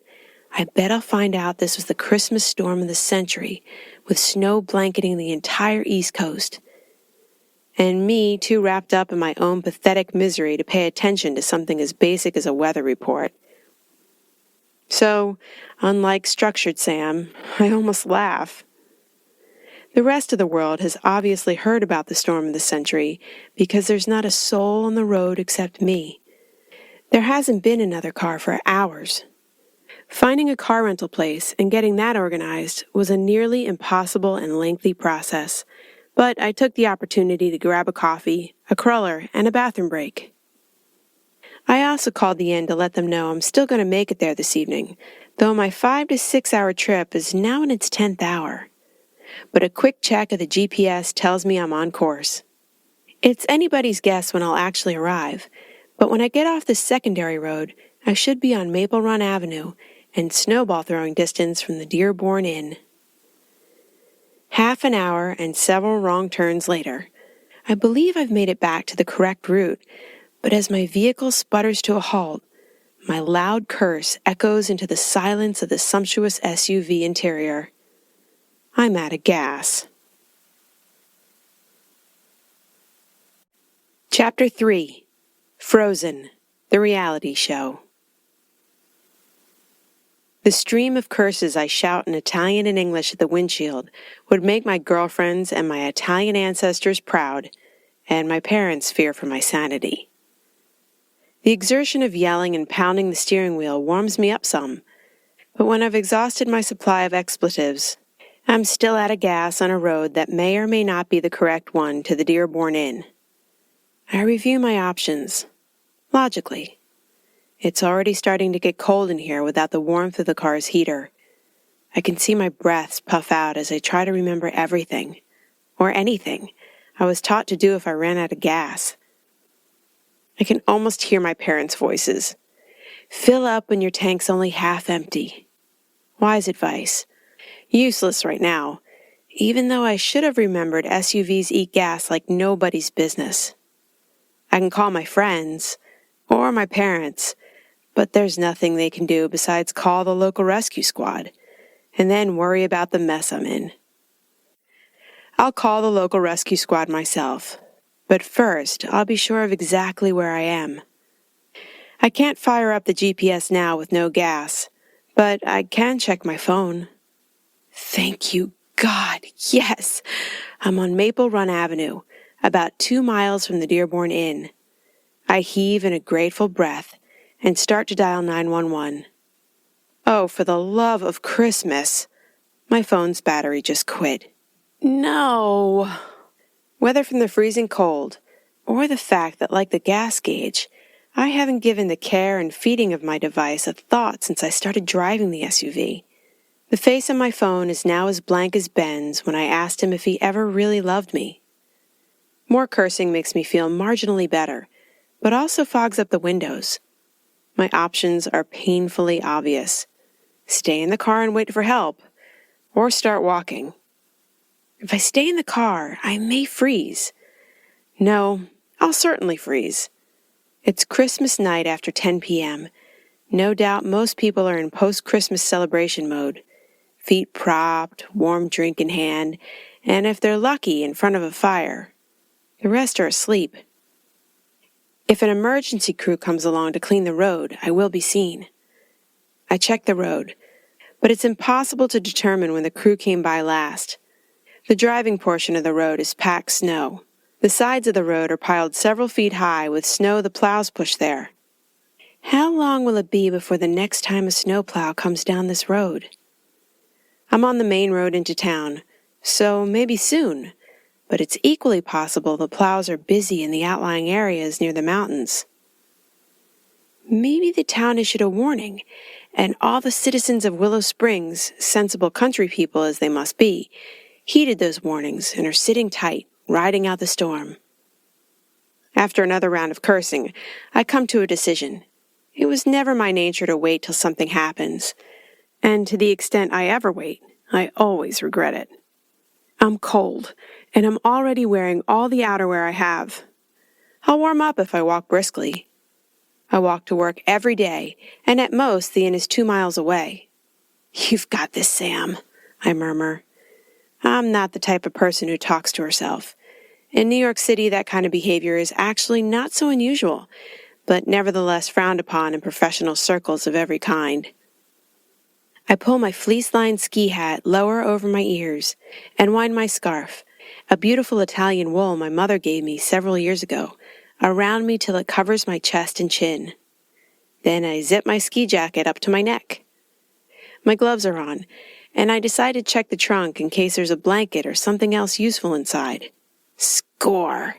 I bet I'll find out this was the Christmas storm of the century, with snow blanketing the entire East Coast. And me too wrapped up in my own pathetic misery to pay attention to something as basic as a weather report. So, unlike structured Sam, I almost laugh. The rest of the world has obviously heard about the storm of the century because there's not a soul on the road except me. There hasn't been another car for hours. Finding a car rental place and getting that organized was a nearly impossible and lengthy process, but I took the opportunity to grab a coffee, a cruller, and a bathroom break. I also called the inn to let them know I'm still going to make it there this evening, though my 5 to 6 hour trip is now in its 10th hour. But a quick check of the GPS tells me I'm on course. It's anybody's guess when I'll actually arrive, but when I get off the secondary road, I should be on Maple Run Avenue and snowball throwing distance from the Dearborn Inn. Half an hour and several wrong turns later, I believe I've made it back to the correct route, but as my vehicle sputters to a halt, my loud curse echoes into the silence of the sumptuous SUV interior. I'm out of gas. Chapter 3. Frozen, the reality show. The stream of curses I shout in Italian and English at the windshield would make my girlfriends and my Italian ancestors proud, and my parents fear for my sanity. The exertion of yelling and pounding the steering wheel warms me up some, but when I've exhausted my supply of expletives, I'm still out of gas on a road that may or may not be the correct one to the Dearborn Inn. I review my options, logically. It's already starting to get cold in here without the warmth of the car's heater. I can see my breaths puff out as I try to remember everything, or anything, I was taught to do if I ran out of gas. I can almost hear my parents' voices. Fill up when your tank's only half empty. Wise advice. Useless right now, even though I should have remembered SUVs eat gas like nobody's business. I can call my friends, or my parents, but there's nothing they can do besides call the local rescue squad, and then worry about the mess I'm in. I'll call the local rescue squad myself, but first I'll be sure of exactly where I am. I can't fire up the GPS now with no gas, but I can check my phone. Thank you, God, yes! I'm on Maple Run Avenue, about 2 miles from the Dearborn Inn. I heave in a grateful breath and start to dial 911. Oh, for the love of Christmas! My phone's battery just quit. No! Whether from the freezing cold, or the fact that, like the gas gauge, I haven't given the care and feeding of my device a thought since I started driving the SUV. The face on my phone is now as blank as Ben's when I asked him if he ever really loved me. More cursing makes me feel marginally better, but also fogs up the windows. My options are painfully obvious. Stay in the car and wait for help, or start walking. If I stay in the car, I may freeze. No, I'll certainly freeze. It's Christmas night after 10 p.m. No doubt most people are in post-Christmas celebration mode. Feet propped, warm drink in hand, and if they're lucky, in front of a fire. The rest are asleep. If an emergency crew comes along to clean the road, I will be seen. I check the road, but it's impossible to determine when the crew came by last. The driving portion of the road is packed snow. The sides of the road are piled several feet high with snow the plows push there. How long will it be before the next time a snowplow comes down this road? I'm on the main road into town, so maybe soon, but it's equally possible the plows are busy in the outlying areas near the mountains. Maybe the town issued a warning, and all the citizens of Willow Springs, sensible country people as they must be, heeded those warnings and are sitting tight, riding out the storm. After another round of cursing, I come to a decision. It was never my nature to wait till something happens, and to the extent I ever wait, I always regret it. I'm cold, and I'm already wearing all the outerwear I have. I'll warm up if I walk briskly. I walk to work every day, and at most the inn is 2 miles away. "You've got this, Sam," I murmur. I'm not the type of person who talks to herself. In New York City, that kind of behavior is actually not so unusual, but nevertheless frowned upon in professional circles of every kind. I pull my fleece-lined ski hat lower over my ears and wind my scarf, a beautiful Italian wool my mother gave me several years ago, around me till it covers my chest and chin. Then I zip my ski jacket up to my neck. My gloves are on, and I decide to check the trunk in case there's a blanket or something else useful inside. Score!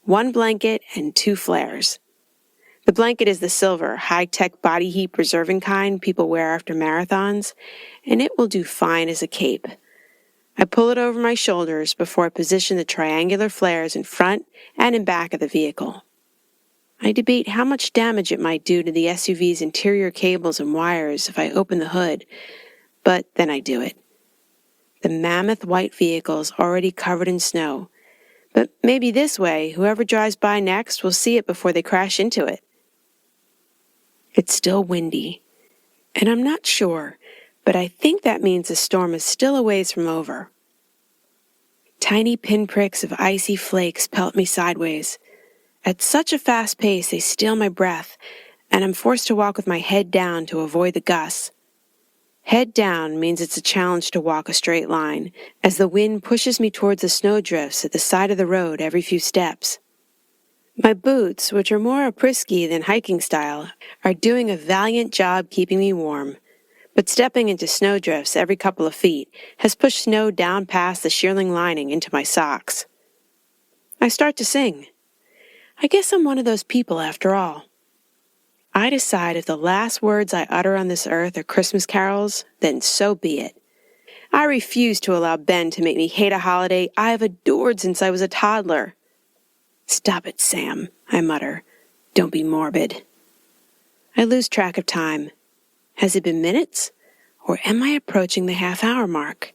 1 blanket and 2 flares. The blanket is the silver, high-tech body heat preserving kind people wear after marathons, and it will do fine as a cape. I pull it over my shoulders before I position the triangular flares in front and in back of the vehicle. I debate how much damage it might do to the SUV's interior cables and wires if I open the hood, but then I do it. The mammoth white vehicle is already covered in snow, but maybe this way whoever drives by next will see it before they crash into it. It's still windy, and I'm not sure, but I think that means the storm is still a ways from over. Tiny pinpricks of icy flakes pelt me sideways. At such a fast pace they steal my breath, and I'm forced to walk with my head down to avoid the gusts. Head down means it's a challenge to walk a straight line, as the wind pushes me towards the snowdrifts at the side of the road every few steps. My boots, which are more apres-ski than hiking style, are doing a valiant job keeping me warm, but stepping into snowdrifts every couple of feet has pushed snow down past the shearling lining into my socks. I start to sing. I guess I'm one of those people after all. I decide if the last words I utter on this earth are Christmas carols, then so be it. I refuse to allow Ben to make me hate a holiday I have adored since I was a toddler. "Stop it, Sam," I mutter. "Don't be morbid." I lose track of time. Has it been minutes? Or am I approaching the half-hour mark?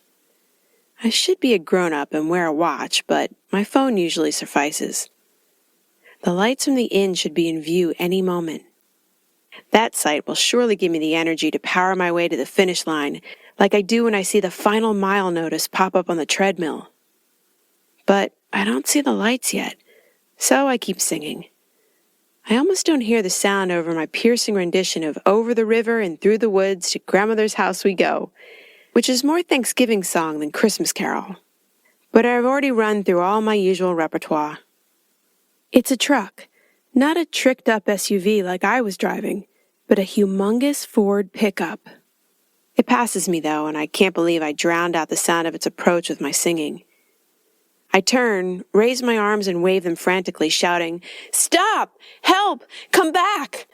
I should be a grown-up and wear a watch, but my phone usually suffices. The lights from the inn should be in view any moment. That sight will surely give me the energy to power my way to the finish line, like I do when I see the final mile notice pop up on the treadmill. But I don't see the lights yet, so I keep singing. I almost don't hear the sound over my piercing rendition of "Over the River and Through the Woods to Grandmother's House We Go," which is more Thanksgiving song than Christmas carol. But I've already run through all my usual repertoire. It's a truck, not a tricked-up SUV like I was driving, but a humongous Ford pickup. It passes me, though, and I can't believe I drowned out the sound of its approach with my singing. I turn, raise my arms, and wave them frantically, shouting, "Stop! Help! Come back!"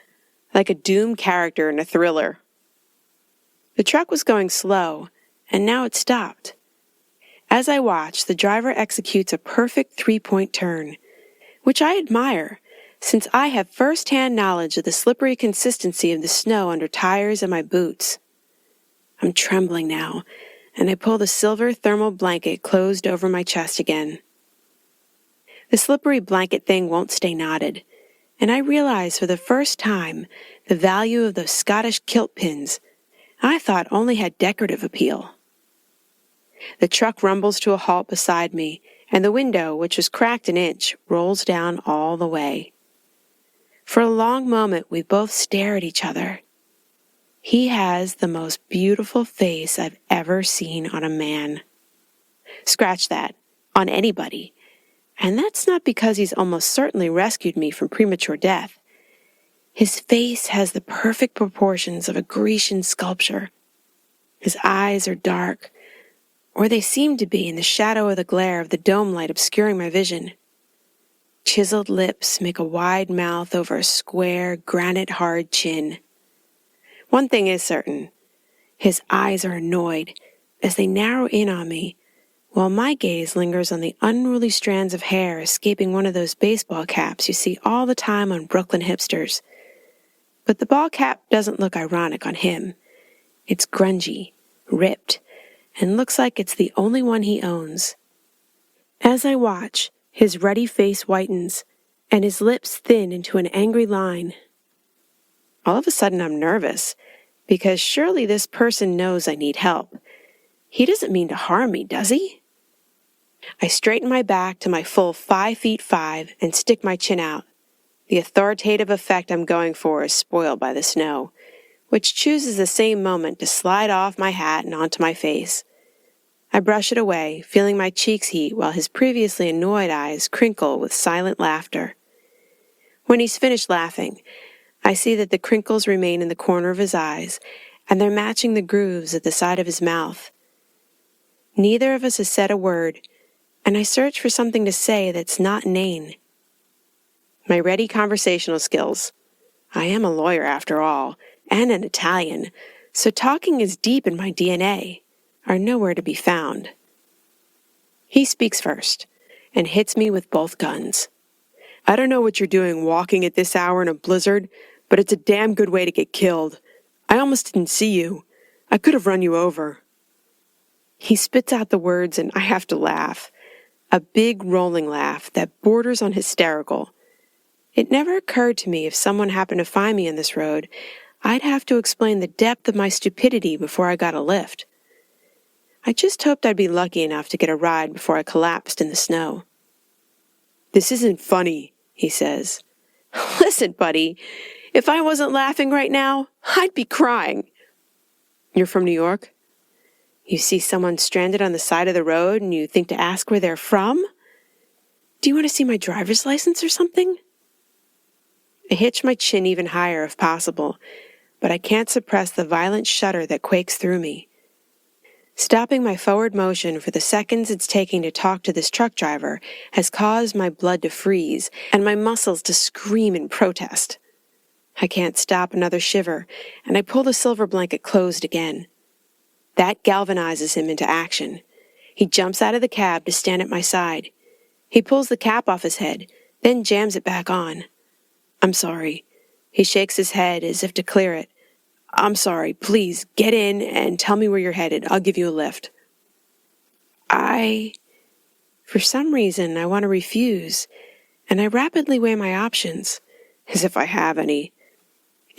like a doomed character in a thriller. The truck was going slow, and now it stopped. As I watch, the driver executes a perfect 3-point turn, which I admire, since I have first-hand knowledge of the slippery consistency of the snow under tires and my boots. I'm trembling now, and I pull the silver thermal blanket closed over my chest again. The slippery blanket thing won't stay knotted, and I realize for the first time the value of those Scottish kilt pins I thought only had decorative appeal. The truck rumbles to a halt beside me, and the window, which was cracked an inch, rolls down all the way. For a long moment, we both stare at each other. He has the most beautiful face I've ever seen on a man. Scratch that, on anybody. And that's not because he's almost certainly rescued me from premature death. His face has the perfect proportions of a Grecian sculpture. His eyes are dark, or they seem to be in the shadow of the glare of the dome light obscuring my vision. Chiseled lips make a wide mouth over a square, granite-hard chin. One thing is certain. His eyes are annoyed as they narrow in on me, while my gaze lingers on the unruly strands of hair escaping one of those baseball caps you see all the time on Brooklyn hipsters. But the ball cap doesn't look ironic on him. It's grungy, ripped, and looks like it's the only one he owns. As I watch, his ruddy face whitens, and his lips thin into an angry line. All of a sudden I'm nervous, because surely this person knows I need help. He doesn't mean to harm me, does he? I straighten my back to my full 5'5" and stick my chin out. The authoritative effect I'm going for is spoiled by the snow, which chooses the same moment to slide off my hat and onto my face. I brush it away, feeling my cheeks heat while his previously annoyed eyes crinkle with silent laughter. When he's finished laughing, I see that the crinkles remain in the corner of his eyes, and they're matching the grooves at the side of his mouth. Neither of us has said a word, and I search for something to say that's not inane. My ready conversational skills. I am a lawyer after all, and an Italian, so talking is deep in my DNA, are nowhere to be found. He speaks first, and hits me with both guns. I don't know what you're doing walking at this hour in a blizzard, but it's a damn good way to get killed. I almost didn't see you. I could have run you over. He spits out the words, and I have to laugh. A big rolling laugh that borders on hysterical. It never occurred to me if someone happened to find me on this road, I'd have to explain the depth of my stupidity before I got a lift. I just hoped I'd be lucky enough to get a ride before I collapsed in the snow. This isn't funny, he says. Listen, buddy, if I wasn't laughing right now, I'd be crying. You're from New York? You see someone stranded on the side of the road and you think to ask where they're from? Do you want to see my driver's license or something? I hitch my chin even higher if possible, but I can't suppress the violent shudder that quakes through me. Stopping my forward motion for the seconds it's taking to talk to this truck driver has caused my blood to freeze and my muscles to scream in protest. I can't stop another shiver, and I pull the silver blanket closed again. That galvanizes him into action. He jumps out of the cab to stand at my side. He pulls the cap off his head, then jams it back on. I'm sorry. He shakes his head as if to clear it. I'm sorry. Please, get in and tell me where you're headed. I'll give you a lift. For some reason, I want to refuse, and I rapidly weigh my options, as if I have any.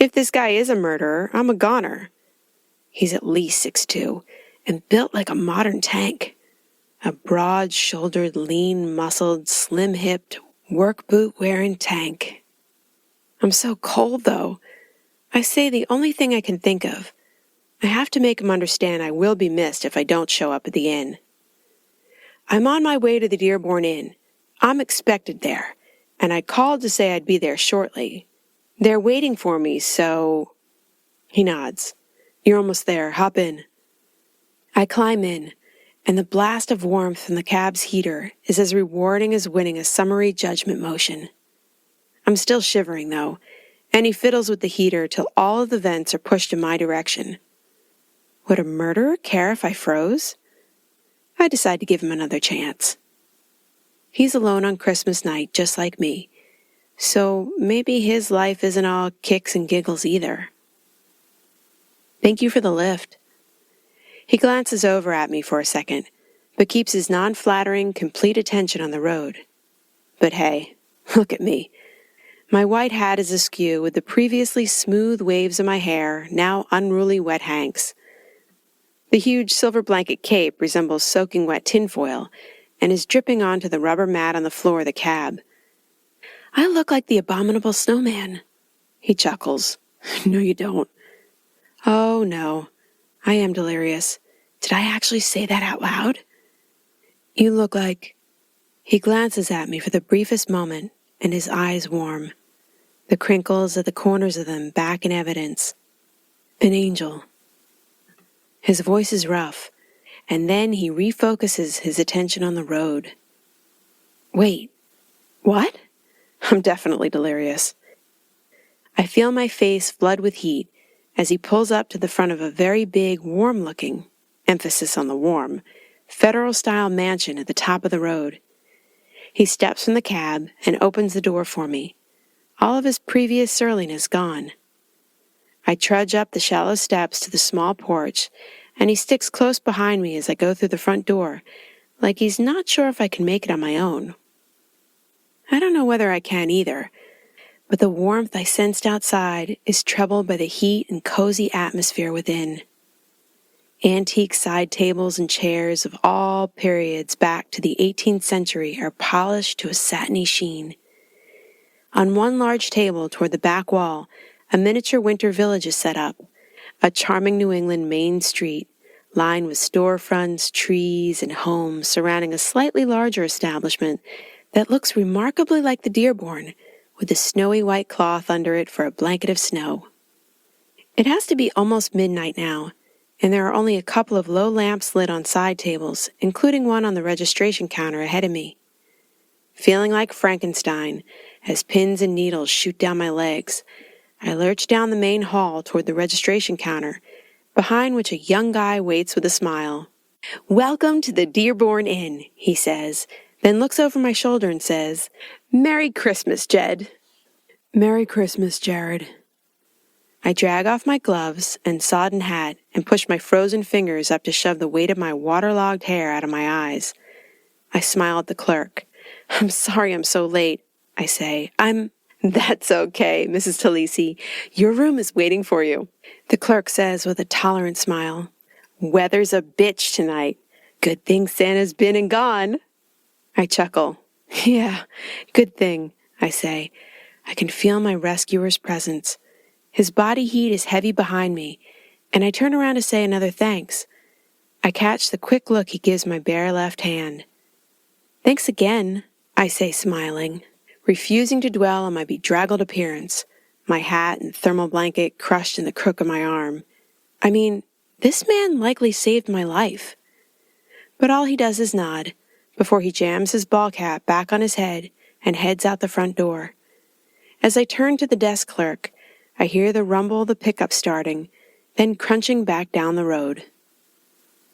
If this guy is a murderer, I'm a goner. He's at least 6'2", and built like a modern tank. A broad-shouldered, lean-muscled, slim-hipped, work boot-wearing tank. I'm so cold, though. I say the only thing I can think of. I have to make him understand I will be missed if I don't show up at the inn. I'm on my way to the Dearborn Inn. I'm expected there, and I called to say I'd be there shortly. They're waiting for me, so... He nods. You're almost there. Hop in. I climb in, and the blast of warmth from the cab's heater is as rewarding as winning a summary judgment motion. I'm still shivering, though, and he fiddles with the heater till all of the vents are pushed in my direction. Would a murderer care if I froze? I decide to give him another chance. He's alone on Christmas night, just like me, so maybe his life isn't all kicks and giggles either. Thank you for the lift. He glances over at me for a second, but keeps his non-flattering, complete attention on the road. But hey, look at me. My white hat is askew with the previously smooth waves of my hair, now unruly wet hanks. The huge silver blanket cape resembles soaking wet tinfoil and is dripping onto the rubber mat on the floor of the cab. I look like the abominable snowman. He chuckles. No, you don't. Oh, no. I am delirious. Did I actually say that out loud? You look like... He glances at me for the briefest moment, and his eyes warm. The crinkles at the corners of them back in evidence. An angel. His voice is rough, and then he refocuses his attention on the road. Wait, what? I'm definitely delirious. I feel my face flood with heat as he pulls up to the front of a very big, warm-looking, emphasis on the warm, federal-style mansion at the top of the road. He steps from the cab and opens the door for me, all of his previous surliness gone. I trudge up the shallow steps to the small porch, and he sticks close behind me as I go through the front door, like he's not sure if I can make it on my own. I don't know whether I can either, but the warmth I sensed outside is troubled by the heat and cozy atmosphere within. Antique side tables and chairs of all periods back to the 18th century are polished to a satiny sheen. On one large table toward the back wall, a miniature winter village is set up, a charming New England main street, lined with storefronts, trees, and homes surrounding a slightly larger establishment that looks remarkably like the Dearborn, with a snowy white cloth under it for a blanket of snow. It has to be almost midnight now, and there are only a couple of low lamps lit on side tables, including one on the registration counter ahead of me. Feeling like Frankenstein, as pins and needles shoot down my legs, I lurch down the main hall toward the registration counter, behind which a young guy waits with a smile. "Welcome to the Dearborn Inn," he says, then looks over my shoulder and says, "Merry Christmas, Jed." "Merry Christmas, Jared." I drag off my gloves and sodden hat and push my frozen fingers up to shove the weight of my waterlogged hair out of my eyes. I smile at the clerk. "I'm sorry I'm so late," I say. "That's okay, Mrs. Talisi. Your room is waiting for you," the clerk says with a tolerant smile. "Weather's a bitch tonight. Good thing Santa's been and gone." I chuckle. "Yeah, good thing," I say. I can feel my rescuer's presence. His body heat is heavy behind me, and I turn around to say another thanks. I catch the quick look he gives my bare left hand. "Thanks again," I say, smiling, refusing to dwell on my bedraggled appearance, my hat and thermal blanket crushed in the crook of my arm. I mean, this man likely saved my life. But all he does is nod, before he jams his ball cap back on his head and heads out the front door. As I turn to the desk clerk, I hear the rumble of the pickup starting, then crunching back down the road.